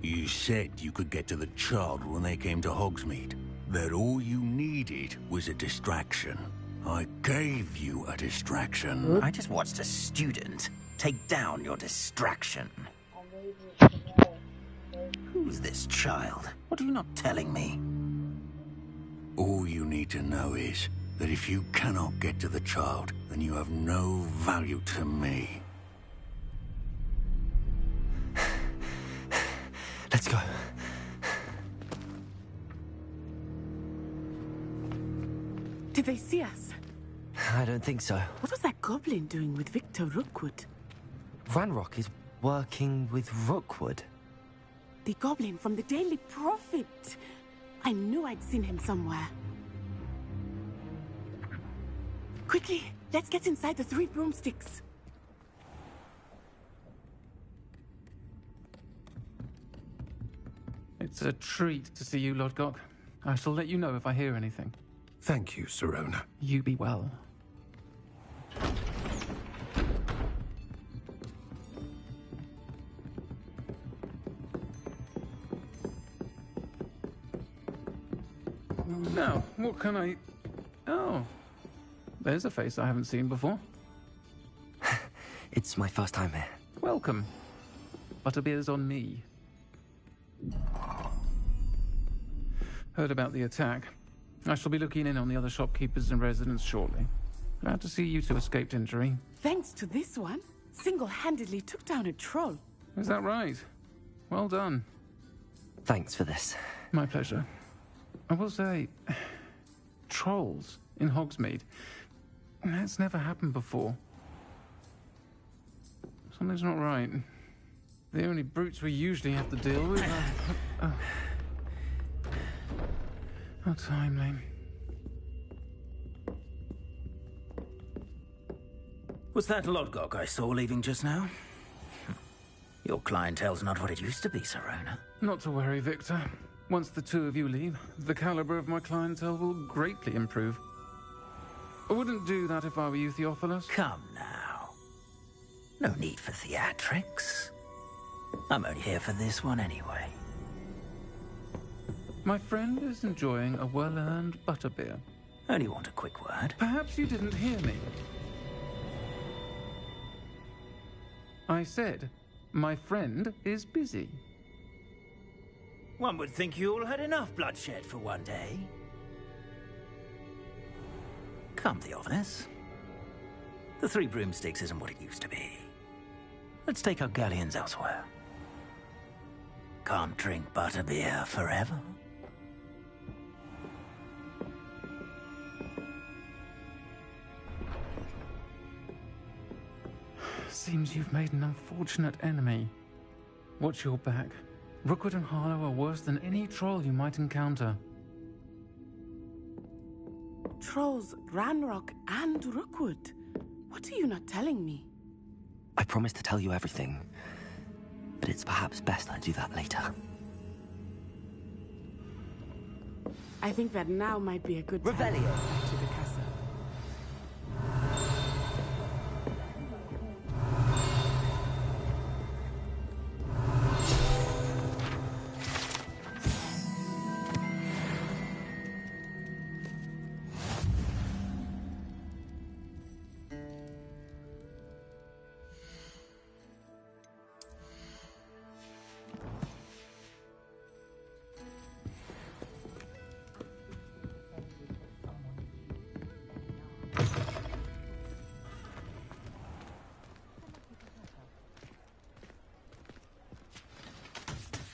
You said you could get to the child when they came to Hogsmeade. That all you needed was a distraction. I gave you a distraction. I just watched a student take down your distraction. Who's this child? What are you not telling me? All you need to know is that if you cannot get to the child, then you have no value to me. Let's go. Did they see us? I don't think so. What was that goblin doing with Victor Rookwood? Ranrock is working with Rookwood. The goblin from the Daily Prophet. I knew I'd seen him somewhere. Quickly, let's get inside the 3 broomsticks. It's a treat to see you, Lodgok. I shall let you know if I hear anything. Thank you, Sirona. You be well. Now, what can I... Oh, there's a face I haven't seen before. It's my first time here. Welcome. Butterbeer's on me. Heard about the attack. I shall be looking in on the other shopkeepers and residents shortly. Glad to see you two escaped injury. Thanks to this one, single-handedly took down a troll. Is that right? Well done. Thanks for this. My pleasure. I will say, trolls in Hogsmeade. That's never happened before. Something's not right. The only brutes we usually have to deal with are... How timely. Was that Lodgok I saw leaving just now? Your clientele's not what it used to be, Sirona. Not to worry, Victor. Once the two of you leave, the caliber of my clientele will greatly improve. I wouldn't do that if I were you, Theophilus. Come now. No need for theatrics. I'm only here for this one anyway. My friend is enjoying a well-earned butterbeer. Only want a quick word. Perhaps you didn't hear me. I said, my friend is busy. One would think you all had enough bloodshed for one day. Come, Theophilus. The Three Broomsticks isn't what it used to be. Let's take our galleons elsewhere. Can't drink butterbeer forever. Seems you've made an unfortunate enemy. Watch your back. Rookwood and Harlow are worse than any troll you might encounter. Trolls, Ranrock, and Rookwood. What are you not telling me? I promised to tell you everything, but it's perhaps best I do that later. I think that now might be a good time Revelio. to go back to the castle.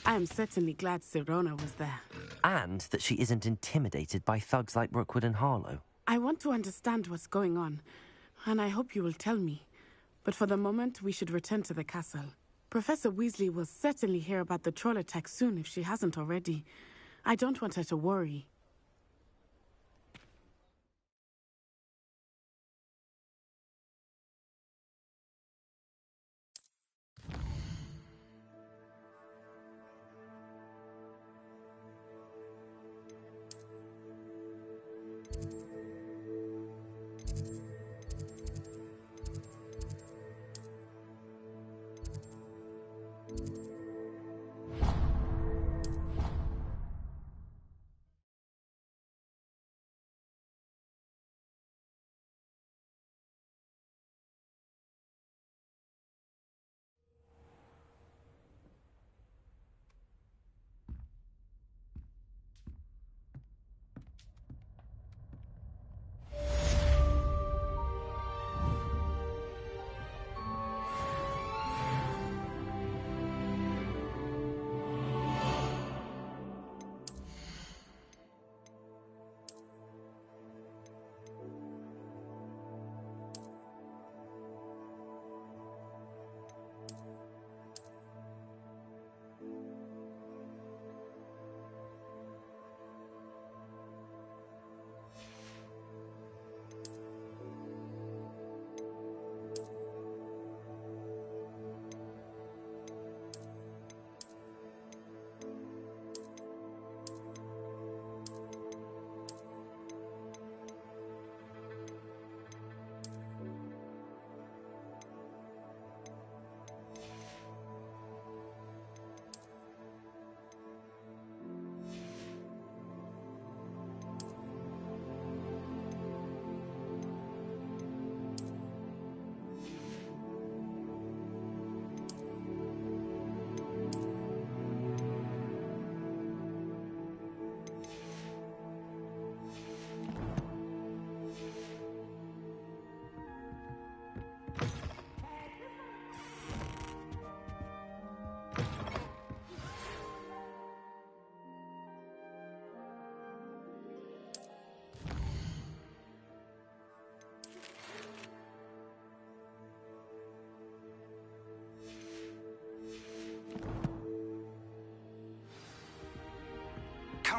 I am certainly glad Sirona was there. And that she isn't intimidated by thugs like Rookwood and Harlow. I want to understand what's going on, and I hope you will tell me. But for the moment, we should return to the castle. Professor Weasley will certainly hear about the troll attack soon if she hasn't already. I don't want her to worry.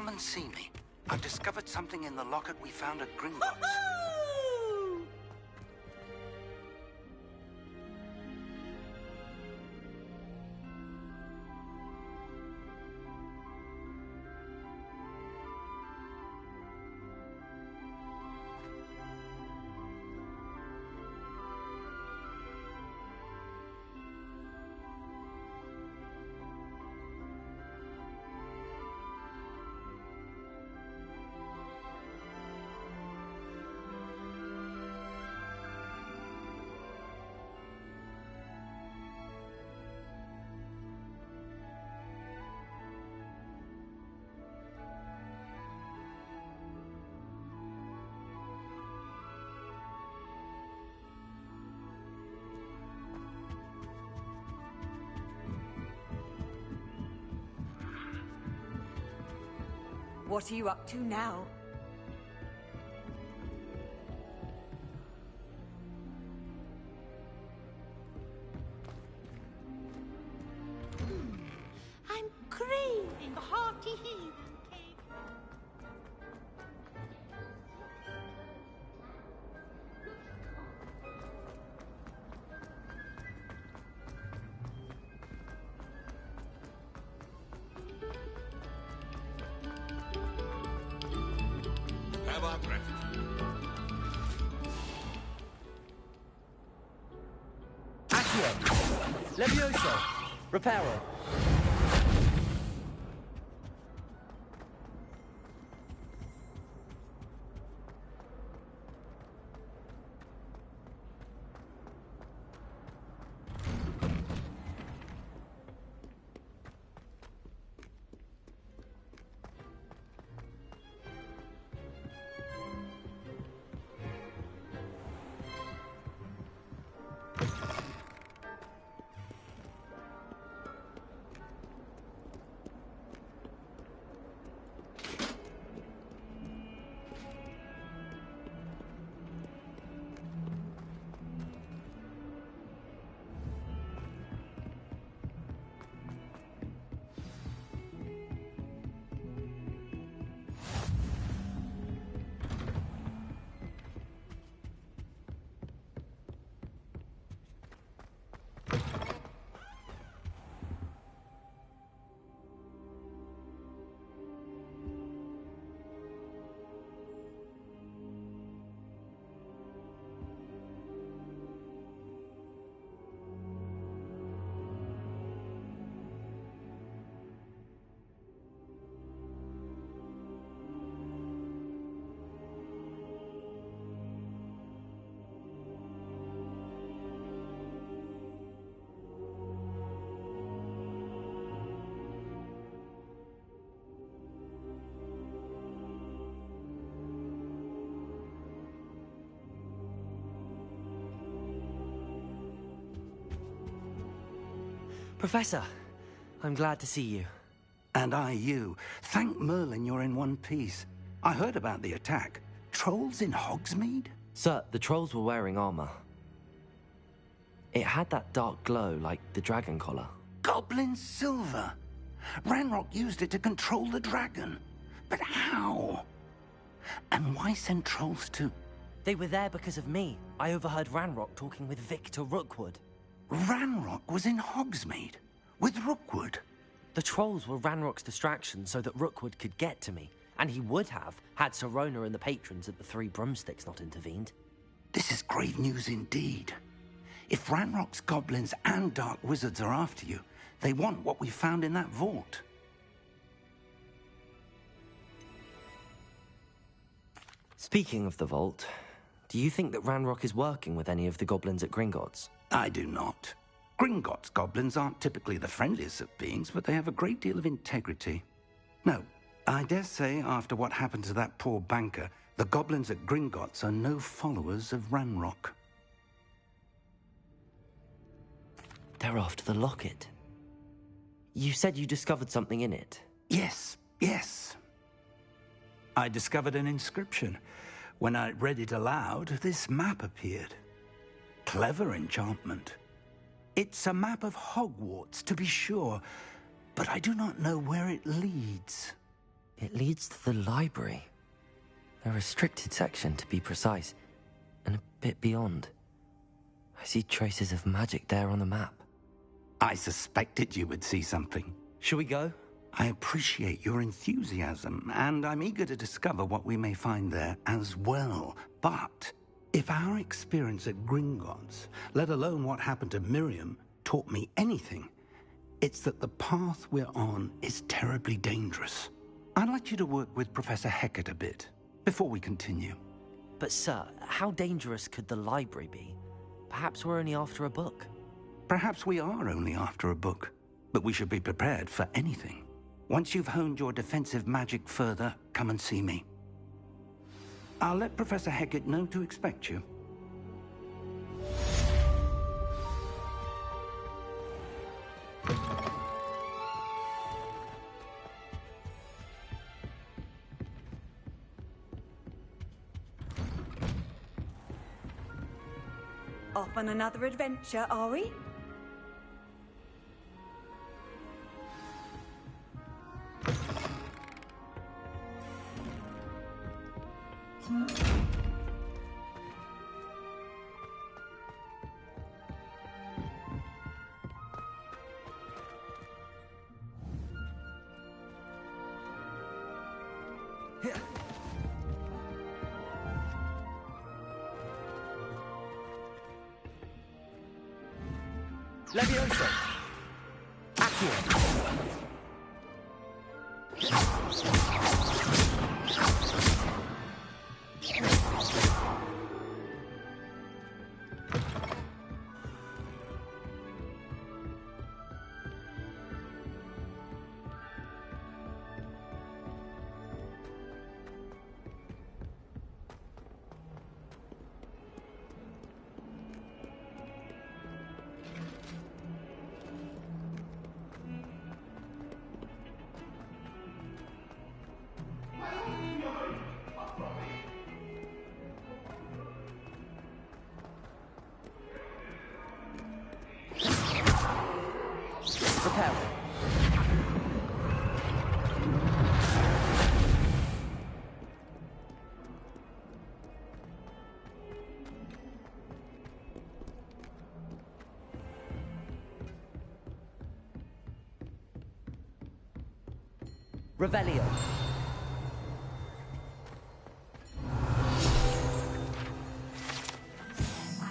Come and see me. I've discovered something in the locket we found at Gringotts. What are you up to now? I'm craving hearty heathen cake. Have our gratitude. Accio! Levioso! Reparo! Professor, I'm glad to see you. And I you. Thank Merlin you're in one piece. I heard about the attack. Trolls in Hogsmeade? Sir, the trolls were wearing armor. It had that dark glow like the dragon collar. Goblin silver. Ranrock used it to control the dragon. But how? And why send trolls too? They were there because of me. I overheard Ranrock talking with Victor Rookwood. Ranrock was in Hogsmeade? With Rookwood? The trolls were Ranrock's distraction so that Rookwood could get to me. And he would have, had Sirona and the patrons at the Three Broomsticks not intervened. This is grave news indeed. If Ranrock's goblins and dark wizards are after you, they want what we found in that vault. Speaking of the vault, do you think that Ranrock is working with any of the goblins at Gringotts? I do not. Gringotts goblins aren't typically the friendliest of beings, but they have a great deal of integrity. No, I dare say after what happened to that poor banker, the goblins at Gringotts are no followers of Ranrock. They're after the locket. You said you discovered something in it. Yes. I discovered an inscription. When I read it aloud, this map appeared. Clever enchantment. It's a map of Hogwarts, to be sure, but I do not know where it leads. It leads to the library. A restricted section, to be precise, and a bit beyond. I see traces of magic there on the map. I suspected you would see something. Shall we go? I appreciate your enthusiasm, and I'm eager to discover what we may find there as well. But if our experience at Gringotts, let alone what happened to Miriam, taught me anything, it's that the path we're on is terribly dangerous. I'd like you to work with Professor Hecat a bit before we continue. But sir, how dangerous could the library be? Perhaps we're only after a book. Perhaps we are only after a book, but we should be prepared for anything. Once you've honed your defensive magic further, come and see me. I'll let Professor Hecat know to expect you. Off on another adventure, are we? Levioso! Accio! Prepare. Revelio. I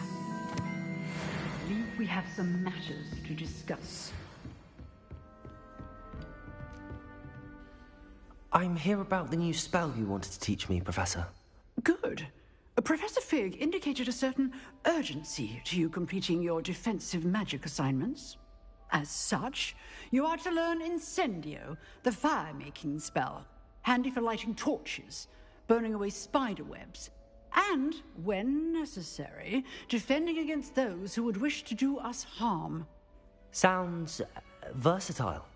believe we have some matters to discuss. I'm here about the new spell you wanted to teach me, Professor. Good. Professor Fig indicated a certain urgency to you completing your defensive magic assignments. As such, you are to learn Incendio, the fire-making spell, handy for lighting torches, burning away spider webs, and, when necessary, defending against those who would wish to do us harm. Sounds versatile.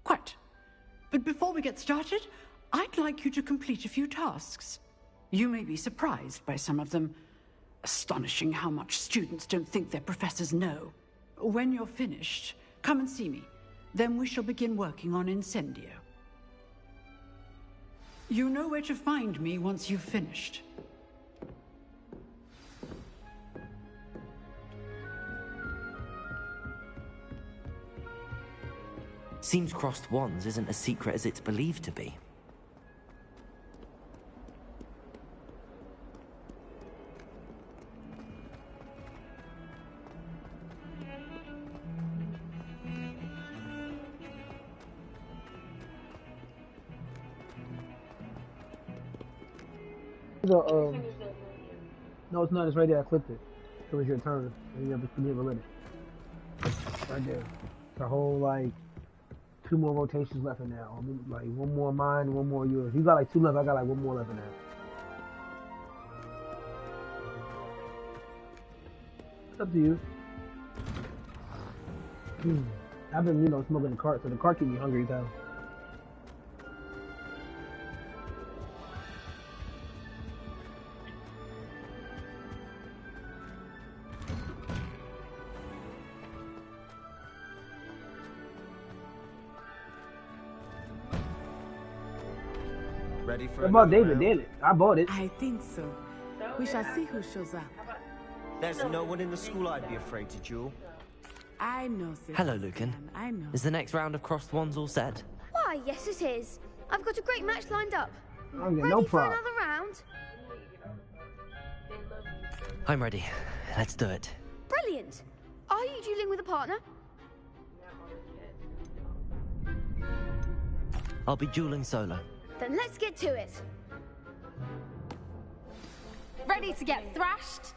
Quite. But before we get started, I'd like you to complete a few tasks. You may be surprised by some of them. Astonishing how much students don't think their professors know. When you're finished, come and see me. Then we shall begin working on Incendio. You know where to find me once you've finished. Seems crossed wands isn't as secret as it's believed to be. No, it's not. It's right there. I clicked it. It was your turn. And you have to forgive already. Right there. The whole, like, 2 more rotations left in now. Like, 1 more mine, 1 more yours. You got like 2 left. I got like 1 more left in there. It's up to you. I've been, smoking the cart, so the cart keep me hungry as hell. Ready for What about another David? round? Damn it. I bought it. I think so. We shall see who shows up. There's no one in the school I'd be afraid to duel. I know, Sebastian. Hello, Lucan. I know. Is the next round of crossed wands all set? Why, yes it is. I've got a great match lined up. I don't get Ready no for prop. another round? I'm ready. Let's do it. Brilliant. Are you dueling with a partner? I'll be dueling solo. Then let's get to it. Ready to get thrashed?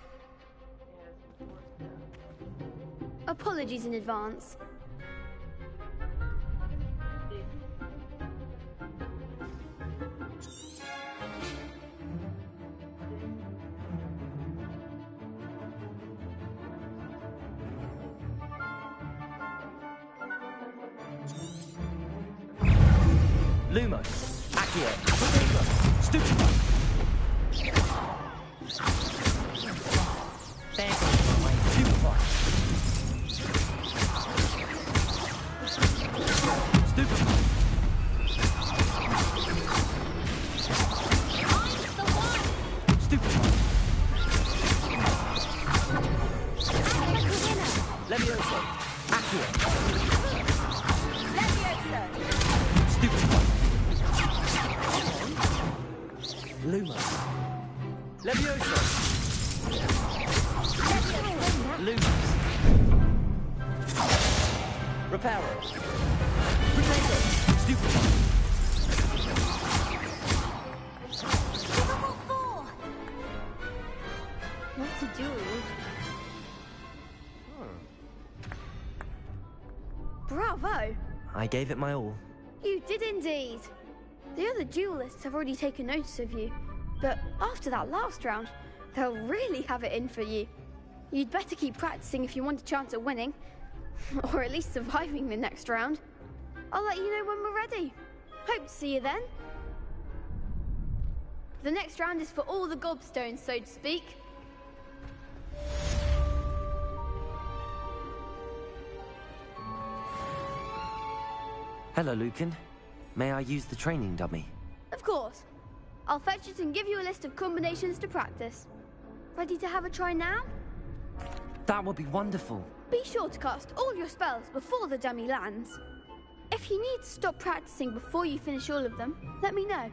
Apologies in advance. Lumos, Accio, Stupefy. There goes my Stupefy. Stupefy. Stupefy. Levioso, Accio. Levioso. Stupefy. Lumos. Levioso. Lumos. Reparo. Potato. Stupefy. What to do? Bravo! I gave it my all. You did indeed. The other duelists have already taken notice of you, but after that last round, they'll really have it in for you. You'd better keep practicing if you want a chance at winning, or at least surviving the next round. I'll let you know when we're ready. Hope to see you then. The next round is for all the gobstones, so to speak. Hello, Lucan. May I use the training dummy? Of course. I'll fetch it and give you a list of combinations to practice. Ready to have a try now? That would be wonderful. Be sure to cast all your spells before the dummy lands. If you need to stop practicing before you finish all of them, let me know.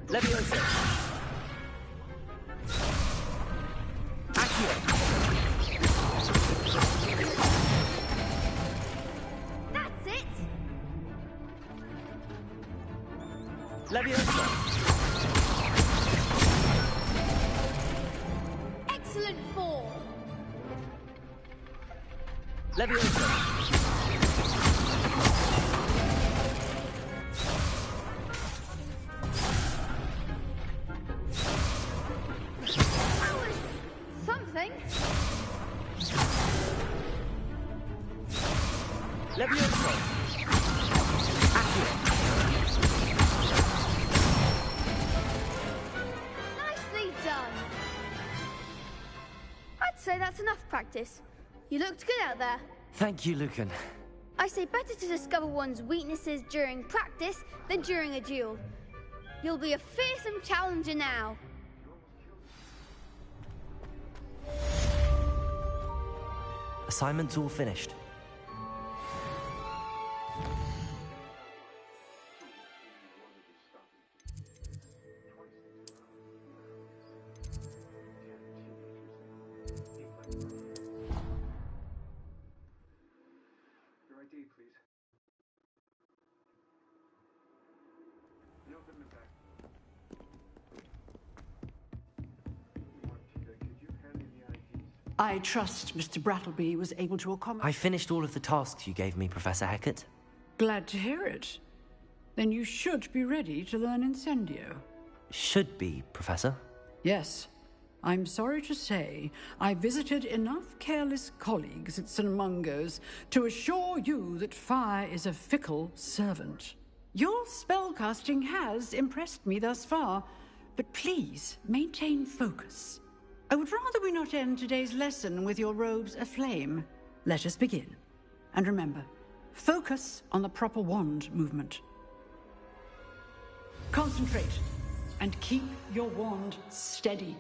Levioso. Accio. That's it! Levioso. Excellent form! Levioso. That was something. Levioso. Accio. Nicely done. I'd say that's enough practice. You looked good out there. Thank you, Lucan. I say better to discover one's weaknesses during practice than during a duel. You'll be a fearsome challenger now. Assignment's all finished. Your ID, please. No, them back. Could you hand me the IDs? I trust Mr. Brattleby was able to accommodate. I finished all of the tasks you gave me, Professor Hecat. Glad to hear it. Then you should be ready to learn Incendio. Should be, Professor. Yes. I'm sorry to say, I visited enough careless colleagues at St. Mungo's to assure you that fire is a fickle servant. Your spellcasting has impressed me thus far, but please maintain focus. I would rather we not end today's lesson with your robes aflame. Let us begin. And remember, focus on the proper wand movement. Concentrate, and keep your wand steady.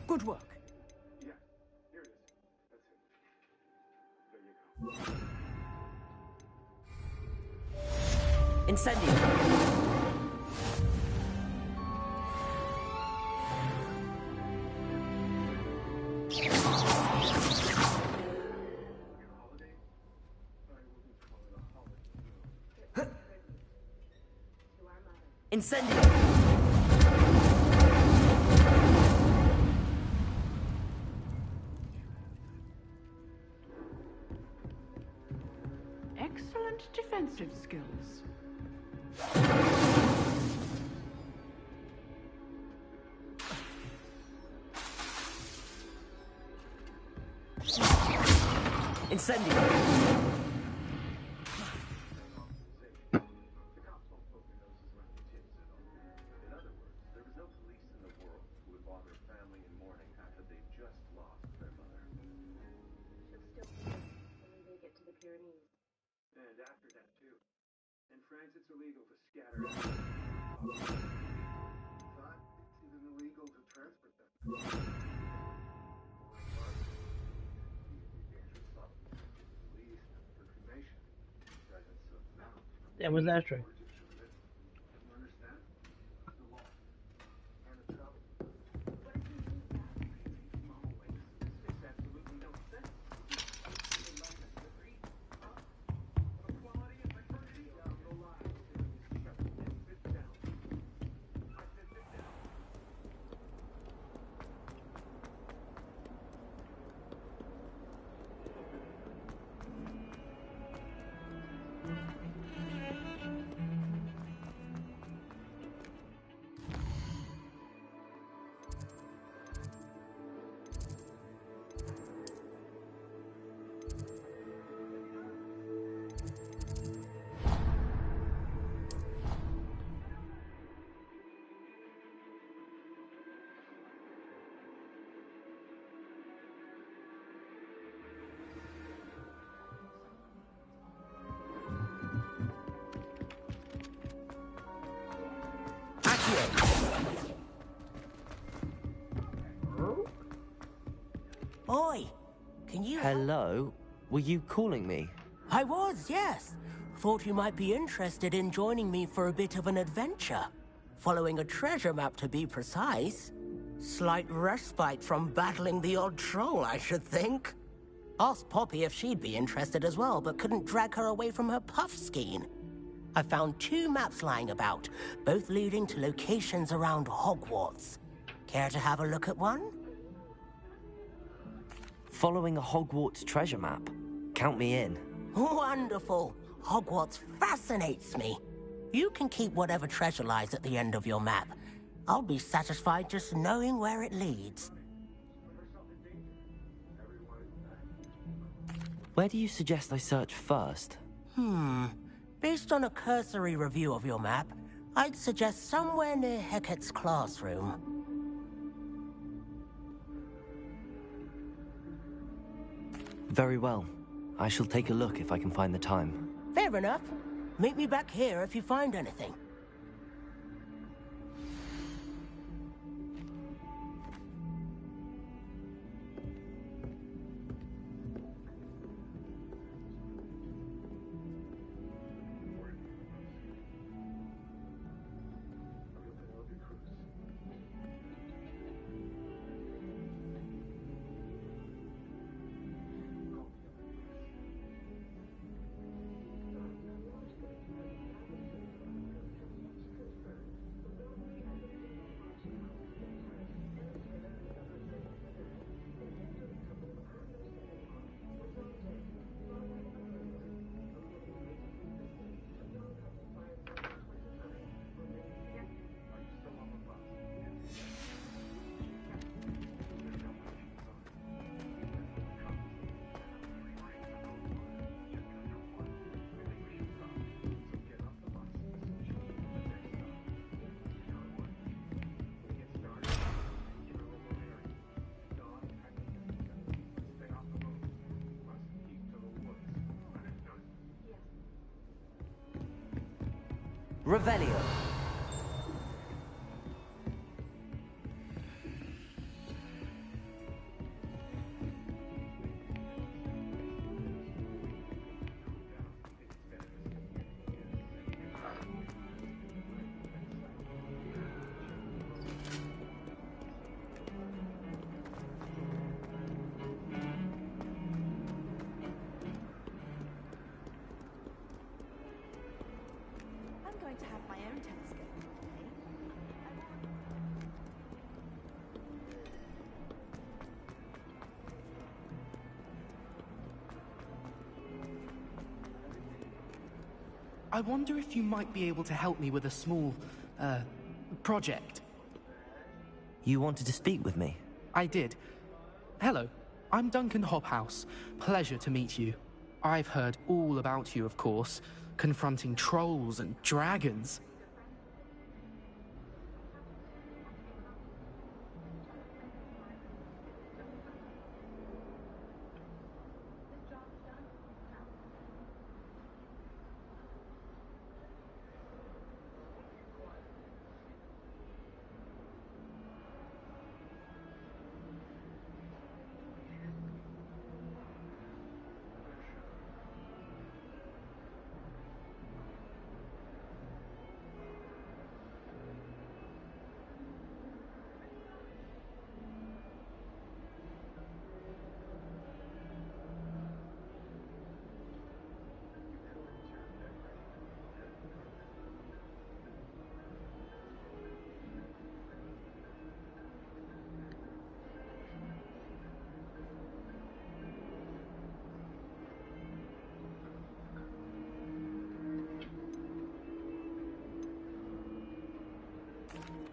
Good work. Yeah, here it is. That's it. There you go. Incendio. Incendio. Excellent defensive skills. Incendio. And after that, too. In France, it's illegal to scatter ashes. Thought it's even illegal to transport them. For cremation, presence of mount. Yeah, where's the ashtray? You understand? The law. And the trouble. Makes absolutely no sense. Oi, can you... Hello? Were you calling me? I was, yes. Thought you might be interested in joining me for a bit of an adventure. Following a treasure map, to be precise. Slight respite from battling the odd troll, I should think. Asked Poppy if she'd be interested as well, but couldn't drag her away from her puff skein. I found 2 maps lying about, both leading to locations around Hogwarts. Care to have a look at one? Following a Hogwarts treasure map. Count me in. Wonderful. Hogwarts fascinates me. You can keep whatever treasure lies at the end of your map. I'll be satisfied just knowing where it leads. Where do you suggest I search first? Based on a cursory review of your map, I'd suggest somewhere near Hecat's classroom. Very well. I shall take a look if I can find the time. Fair enough. Meet me back here if you find anything. Revelio. I'm going to have my own telescope today. I wonder if you might be able to help me with a small, project. You wanted to speak with me? I did. Hello, I'm Duncan Hobhouse. Pleasure to meet you. I've heard all about you, of course, confronting trolls and dragons.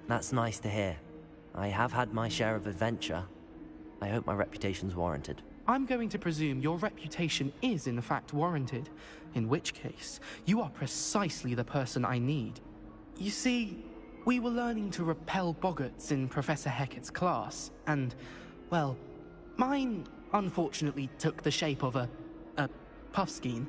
That's nice to hear. I have had my share of adventure. I hope my reputation's warranted. I'm going to presume your reputation is in fact warranted, in which case, you are precisely the person I need. You see, we were learning to repel boggarts in Professor Hecat's class, and, well, mine unfortunately took the shape of a puffskein.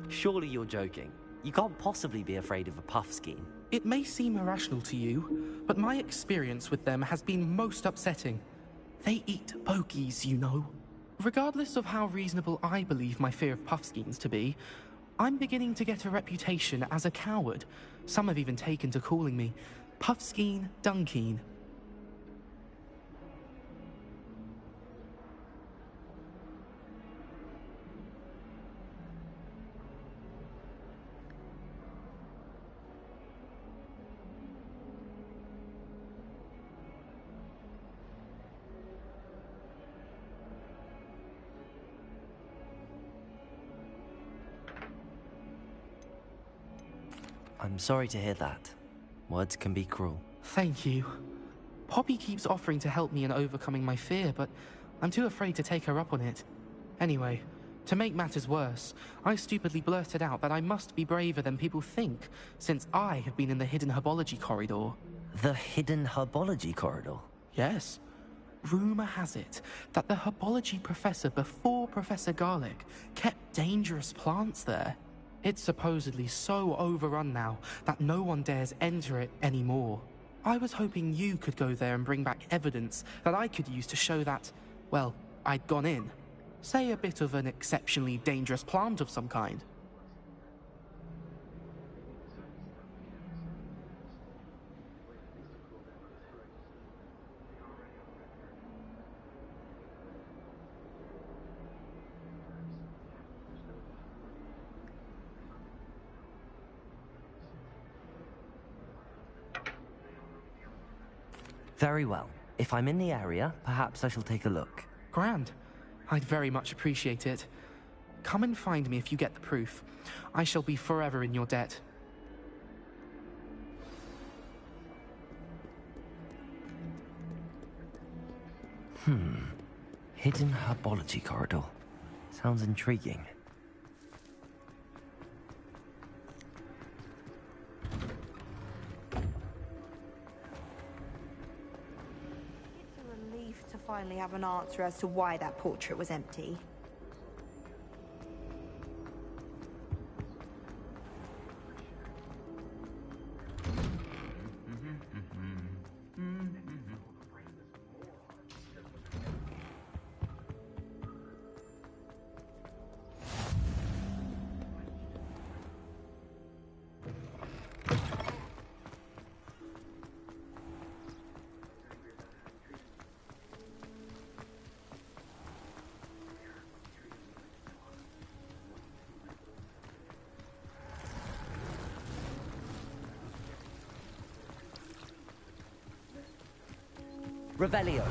Surely you're joking. You can't possibly be afraid of a puffskein. It may seem irrational to you, but my experience with them has been most upsetting. They eat bogies, you know. Regardless of how reasonable I believe my fear of puffskeins to be, I'm beginning to get a reputation as a coward. Some have even taken to calling me Puffskein Dunkeen. I'm sorry to hear that. Words can be cruel. Thank you. Poppy keeps offering to help me in overcoming my fear, but I'm too afraid to take her up on it. Anyway, to make matters worse, I stupidly blurted out that I must be braver than people think, since I have been in the hidden herbology corridor. The hidden herbology corridor? Yes. Rumor has it that the herbology professor before Professor Garlic kept dangerous plants there. It's supposedly so overrun now that no one dares enter it anymore. I was hoping you could go there and bring back evidence that I could use to show that, well, I'd gone in. Say a bit of an exceptionally dangerous plant of some kind. Very well. If I'm in the area, perhaps I shall take a look. Grand. I'd very much appreciate it. Come and find me if you get the proof. I shall be forever in your debt. Hidden herbology corridor. Sounds intriguing. It's a relief to finally have an answer as to why that portrait was empty. Revelio.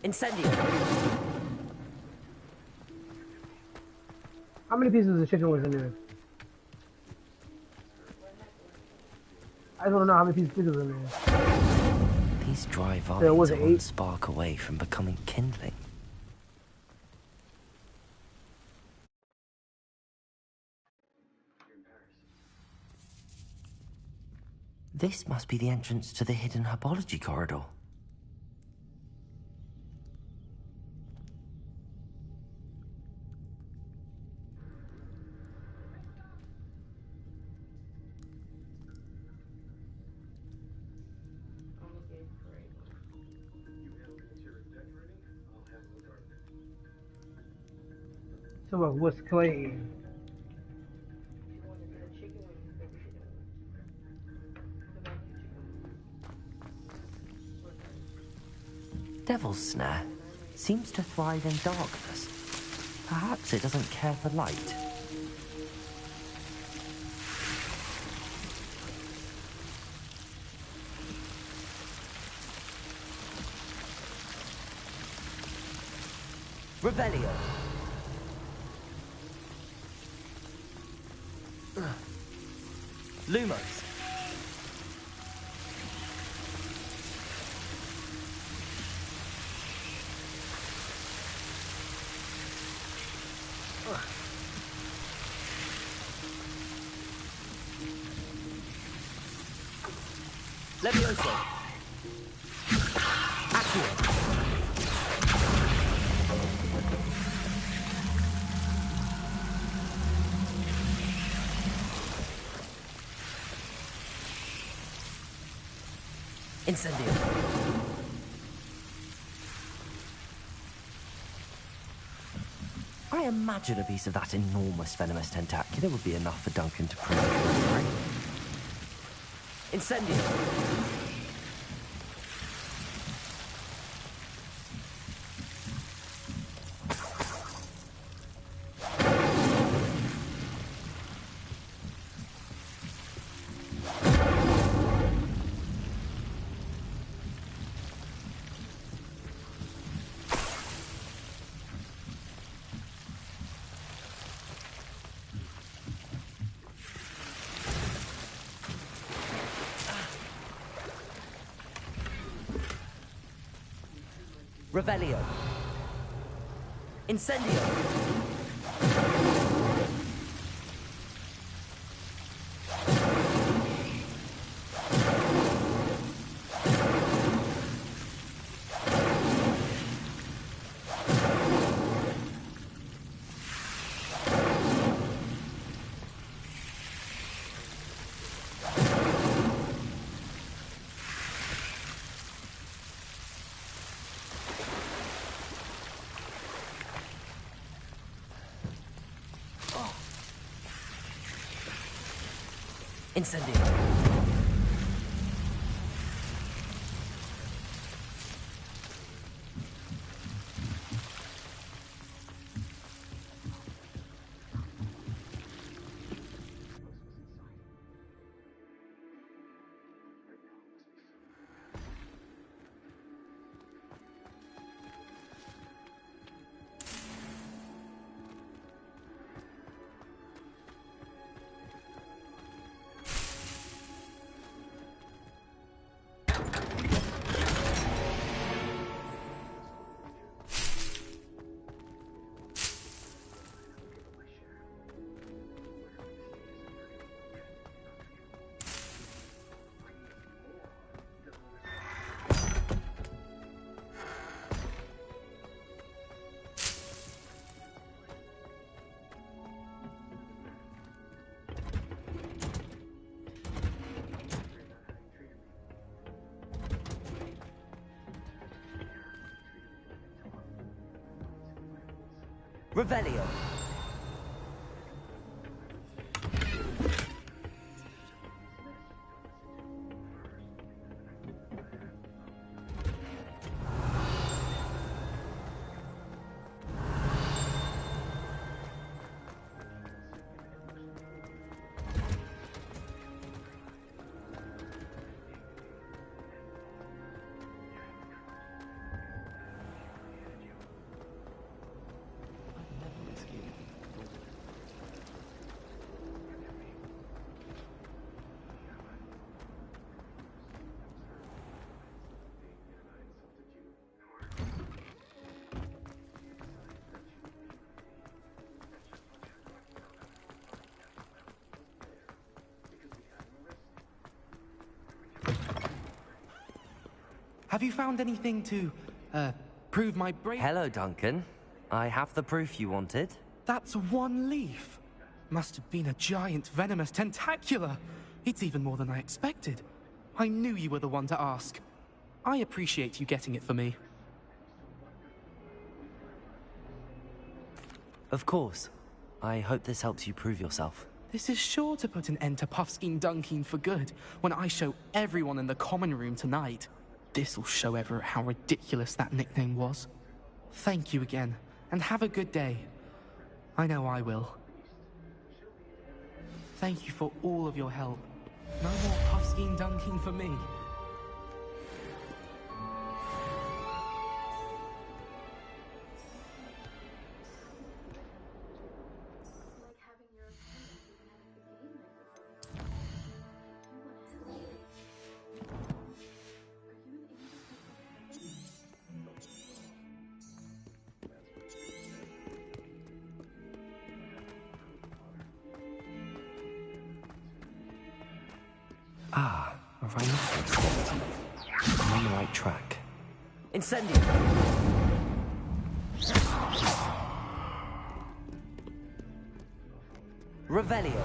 Incendio. How many pieces of chicken was in there? I don't know how many pieces of chicken was in there. These dry vines There was are one 8. spark away from becoming kindling. This must be the entrance to the hidden herbology corridor. So what's Clay? Devil's Snare seems to thrive in darkness. Perhaps it doesn't care for light. Revelio. Lumos. Levioso. Accio. Incendio. I imagine a piece of that enormous venomous tentacular would be enough for Duncan to prove it was right. Incendio. Revelio. Incendio. Incendio. Revelio. Have you found anything to, prove my bravery? Hello, Duncan. I have the proof you wanted. That's one leaf. Must have been a giant venomous tentacula. It's even more than I expected. I knew you were the one to ask. I appreciate you getting it for me. Of course. I hope this helps you prove yourself. This is sure to put an end to Puffskein Dunkeen for good when I show everyone in the common room tonight. This'll show Everett how ridiculous that nickname was. Thank you again, and have a good day. I know I will. Thank you for all of your help. No more Puffskein Dunkeen for me. Ah, a rhinoceros. I'm on the right track. Incendio! Revelio.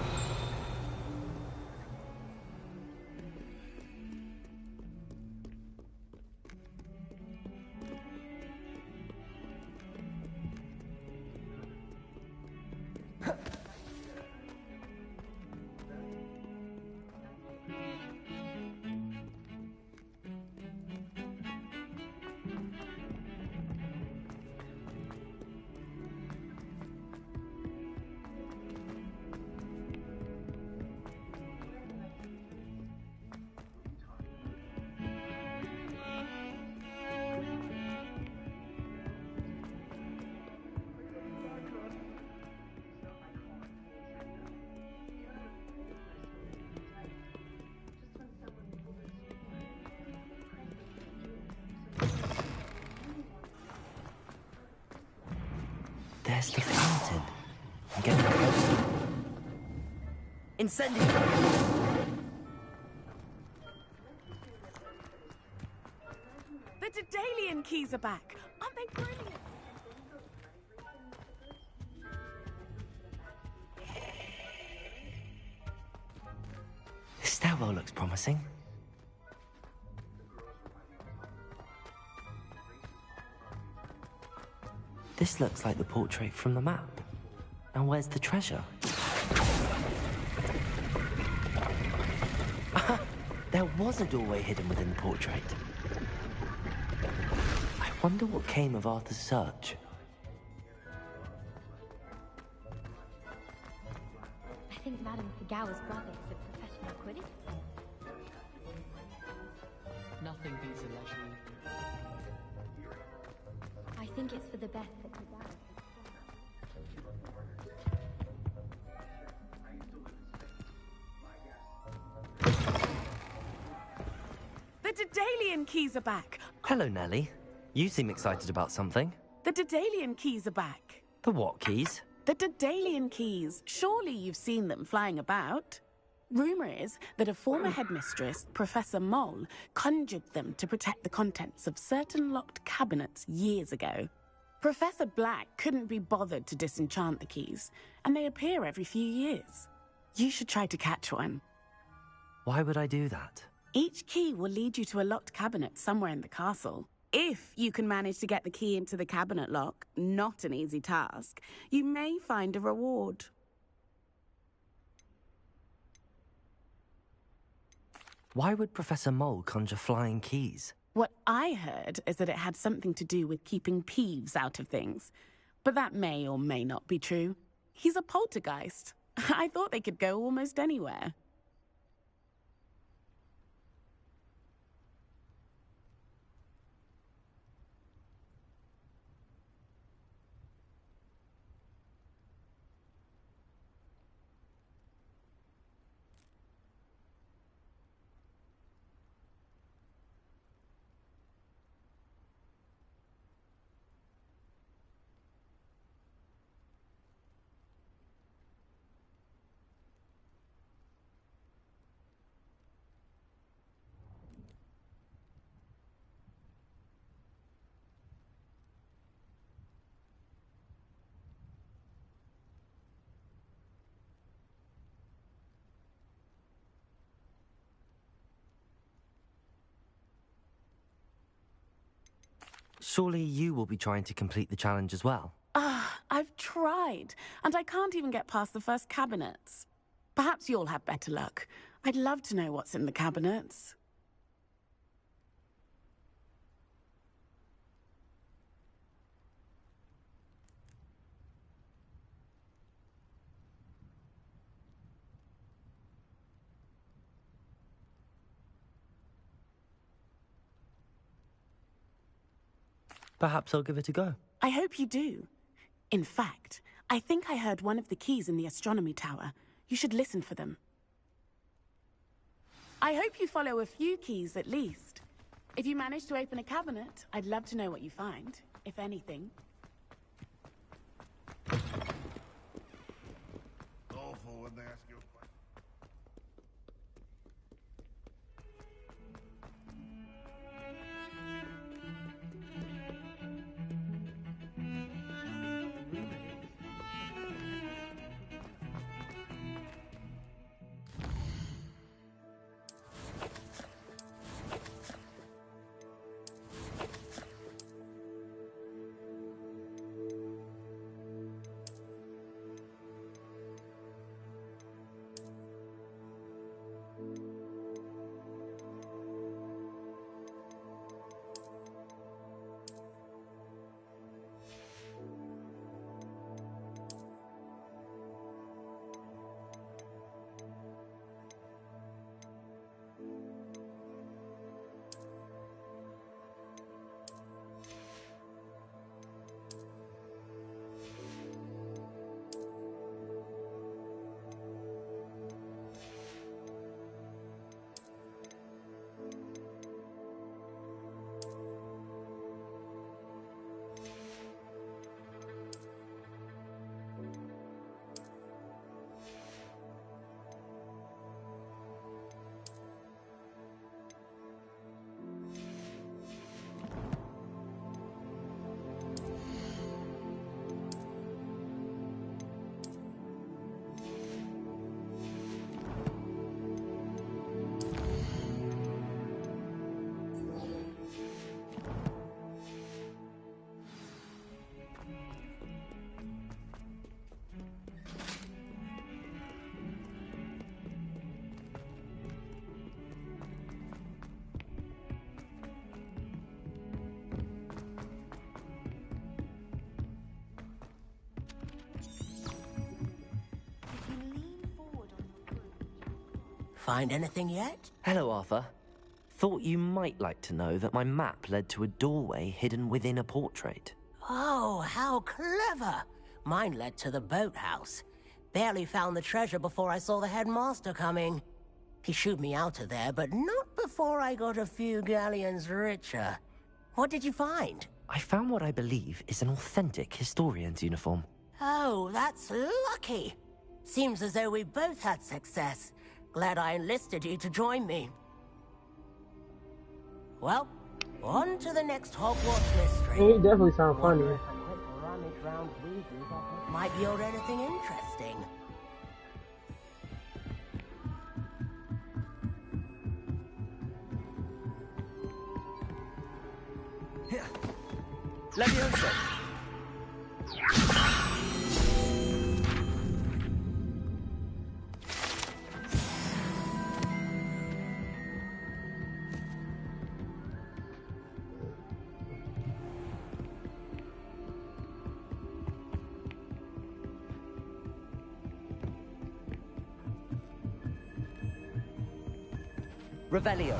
There's the fountain. I'm getting closer. Incendio! The Daedalian keys are back. Aren't they brilliant? This stairwell looks promising. This looks like the portrait from the map. Now where's the treasure? Aha! There was a doorway hidden within the portrait. I wonder what came of Arthur's search. I think Madame Kagawa's brother is a professional Quidditch. Nothing beats a leisurely. I think it's for the best that Kagawa. The Daedalian keys are back. Hello, Nellie. You seem excited about something. The Daedalian keys are back. The what keys? The Daedalian keys. Surely you've seen them flying about. Rumour is that a former headmistress, Professor Moll, conjured them to protect the contents of certain locked cabinets years ago. Professor Black couldn't be bothered to disenchant the keys, and they appear every few years. You should try to catch one. Why would I do that? Each key will lead you to a locked cabinet somewhere in the castle. If you can manage to get the key into the cabinet lock, not an easy task, you may find a reward. Why would Professor Mole conjure flying keys? What I heard is that it had something to do with keeping Peeves out of things. But that may or may not be true. He's a poltergeist. I thought they could go almost anywhere. Surely you will be trying to complete the challenge as well. I've tried, and I can't even get past the first cabinets. Perhaps you'll have better luck. I'd love to know what's in the cabinets. Perhaps I'll give it a go. I hope you do. In fact, I think I heard one of the keys in the astronomy tower. You should listen for them. I hope you follow a few keys at least. If you manage to open a cabinet, I'd love to know what you find, if anything. Awful when they ask you a question. Find anything yet? Hello, Arthur. Thought you might like to know that my map led to a doorway hidden within a portrait. Oh, how clever! Mine led to the boathouse. Barely found the treasure before I saw the headmaster coming. He shooed me out of there, but not before I got a few galleons richer. What did you find? I found what I believe is an authentic historian's uniform. Oh, that's lucky. Seems as though we both had success. Glad I enlisted you to join me. Well, on to the next Hogwarts mystery. It definitely sounds funny. Might yield anything interesting. Leviosa! Revelio.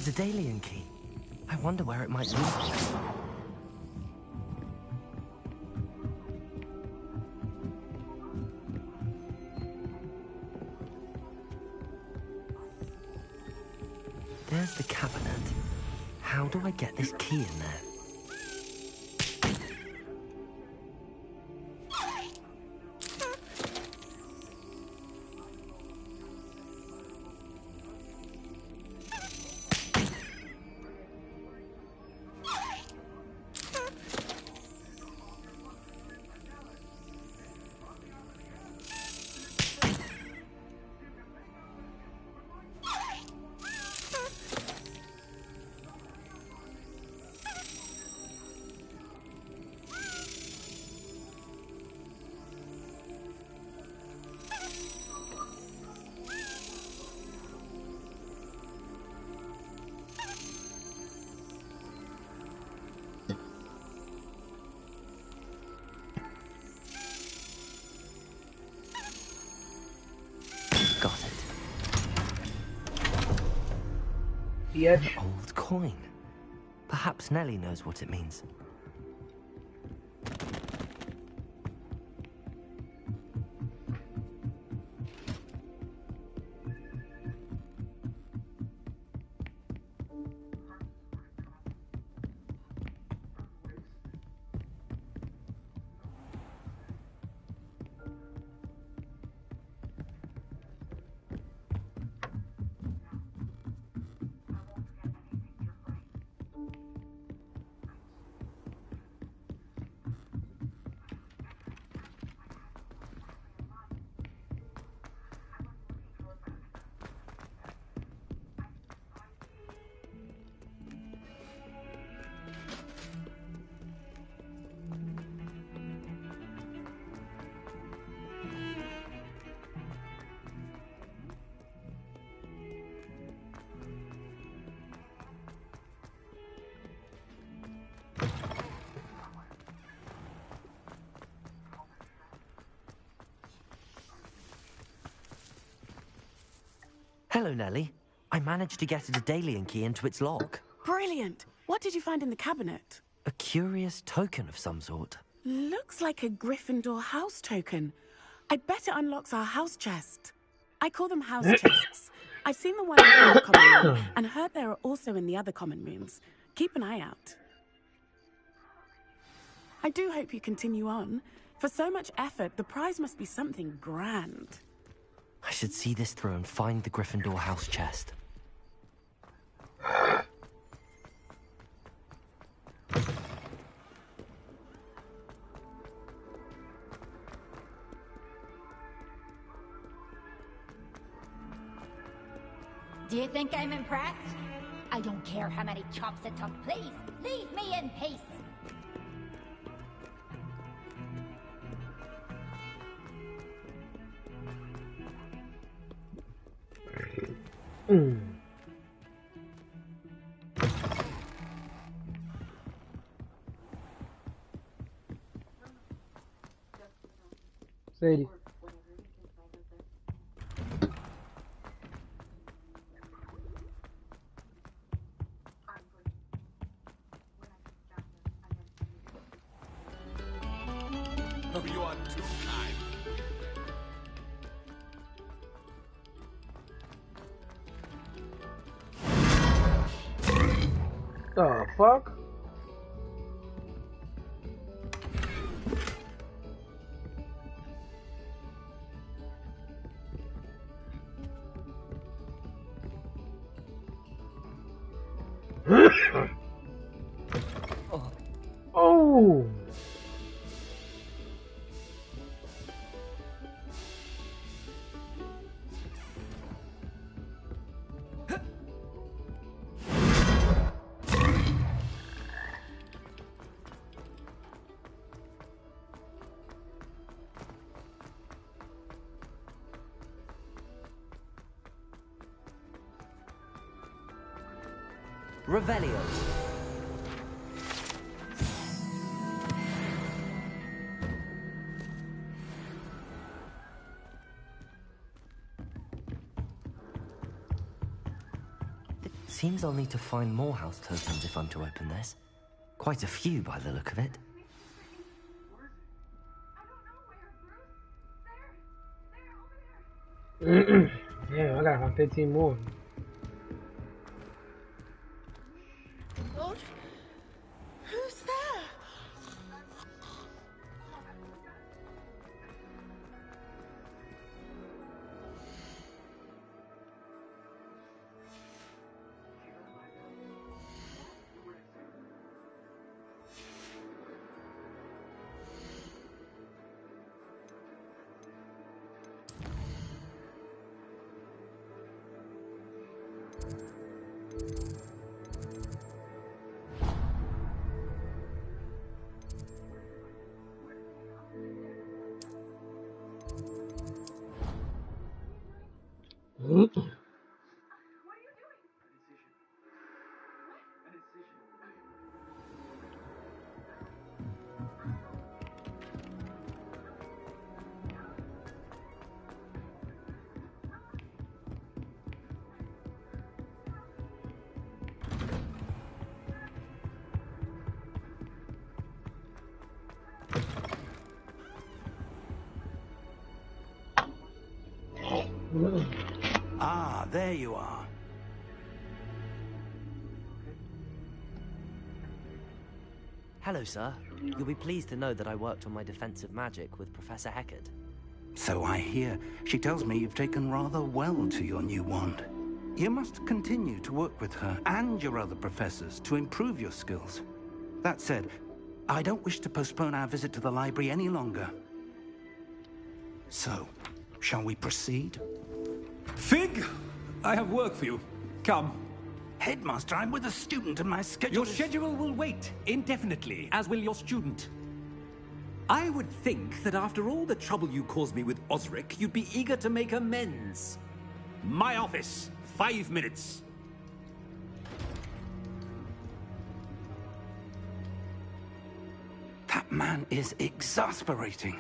a Dalian key. I wonder where it might lead. There's the cabinet. How do I get this key in there? Got it. The edge. An old coin. Perhaps Nellie knows what it means. Hello, Nellie. I managed to get a Daedalian key into its lock. Brilliant! What did you find in the cabinet? A curious token of some sort. Looks like a Gryffindor house token. I bet it unlocks our house chest. I call them house chests. I've seen the one in our common room and heard they are also in the other common rooms. Keep an eye out. I do hope you continue on. For so much effort, the prize must be something grand. I should see this through and find the Gryffindor house chest. Do you think I'm impressed? I don't care how many chops it took. Please, leave me in peace. Sadie. Oh, you are too kind. The fuck? Oh. Revelio. Seems I'll need to find more house tokens if I'm to open this. Quite a few by the look of it. Damn, I gotta have 15 more. Lord, who's there? Ah, there you are. Hello, sir. You'll be pleased to know that I worked on my defensive magic with Professor Heckard. So I hear. She tells me you've taken rather well to your new wand. You must continue to work with her and your other professors to improve your skills. That said, I don't wish to postpone our visit to the library any longer. So, shall we proceed? Fig! I have work for you. Come. Headmaster, I'm with a student and my schedule Your schedule will wait indefinitely, as will your student. I would think that after all the trouble you caused me with Osric, you'd be eager to make amends. My office, 5 minutes. That man is exasperating.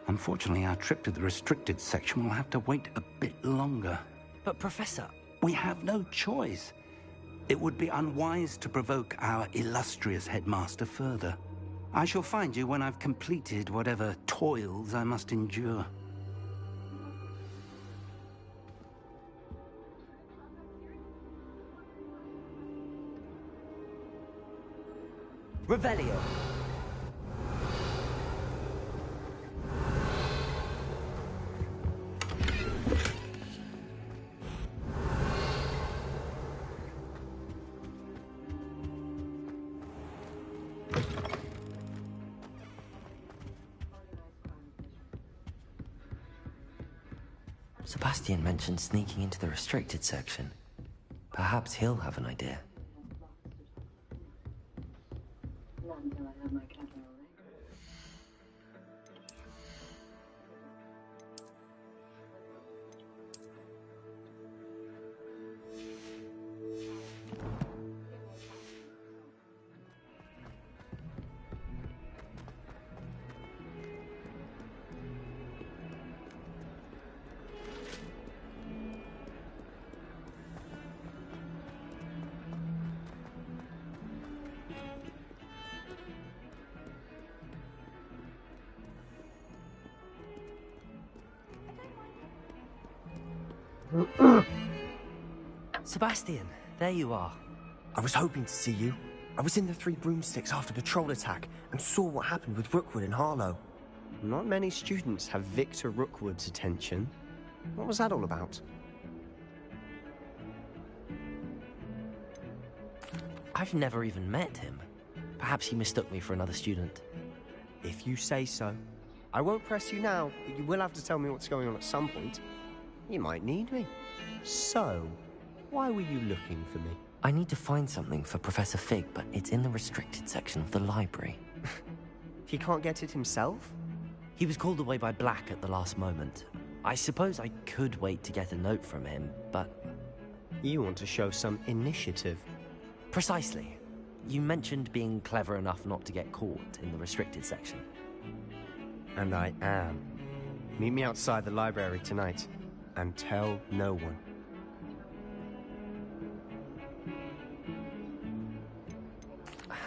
Unfortunately, our trip to the restricted section will have to wait a bit longer. But, Professor... We have no choice. It would be unwise to provoke our illustrious headmaster further. I shall find you when I've completed whatever toils I must endure. Revelio. Sebastian mentioned sneaking into the restricted section. Perhaps he'll have an idea. Sebastian, there you are. I was hoping to see you. I was in the Three Broomsticks after the troll attack and saw what happened with Rookwood and Harlow. Not many students have Victor Rookwood's attention. What was that all about? I've never even met him. Perhaps he mistook me for another student. If you say so. I won't press you now, but you will have to tell me what's going on at some point. You might need me. So, why were you looking for me? I need to find something for Professor Fig, but it's in the restricted section of the library. He can't get it himself? He was called away by Black at the last moment. I suppose I could wait to get a note from him, but... You want to show some initiative. Precisely. You mentioned being clever enough not to get caught in the restricted section. And I am. Meet me outside the library tonight, and tell no one.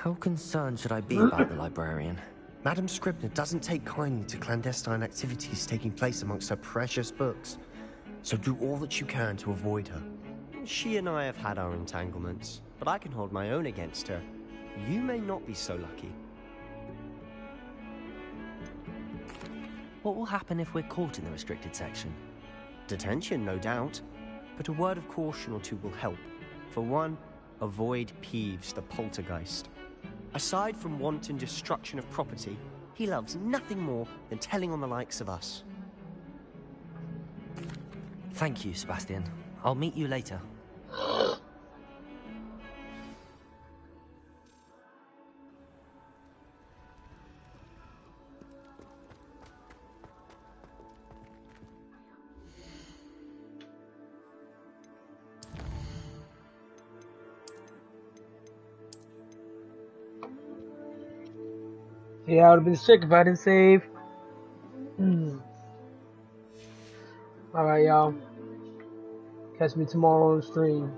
How concerned should I be about the librarian? Madam Scribner doesn't take kindly to clandestine activities taking place amongst her precious books, so do all that you can to avoid her. She and I have had our entanglements, but I can hold my own against her. You may not be so lucky. What will happen if we're caught in the restricted section? Detention, no doubt, but a word of caution or two will help. For one, avoid Peeves, the poltergeist. Aside from wanton destruction of property, he loves nothing more than telling on the likes of us. Thank you, Sebastian. I'll meet you later. Yeah, I would have been sick if I didn't save. Alright, y'all. Catch me tomorrow on stream.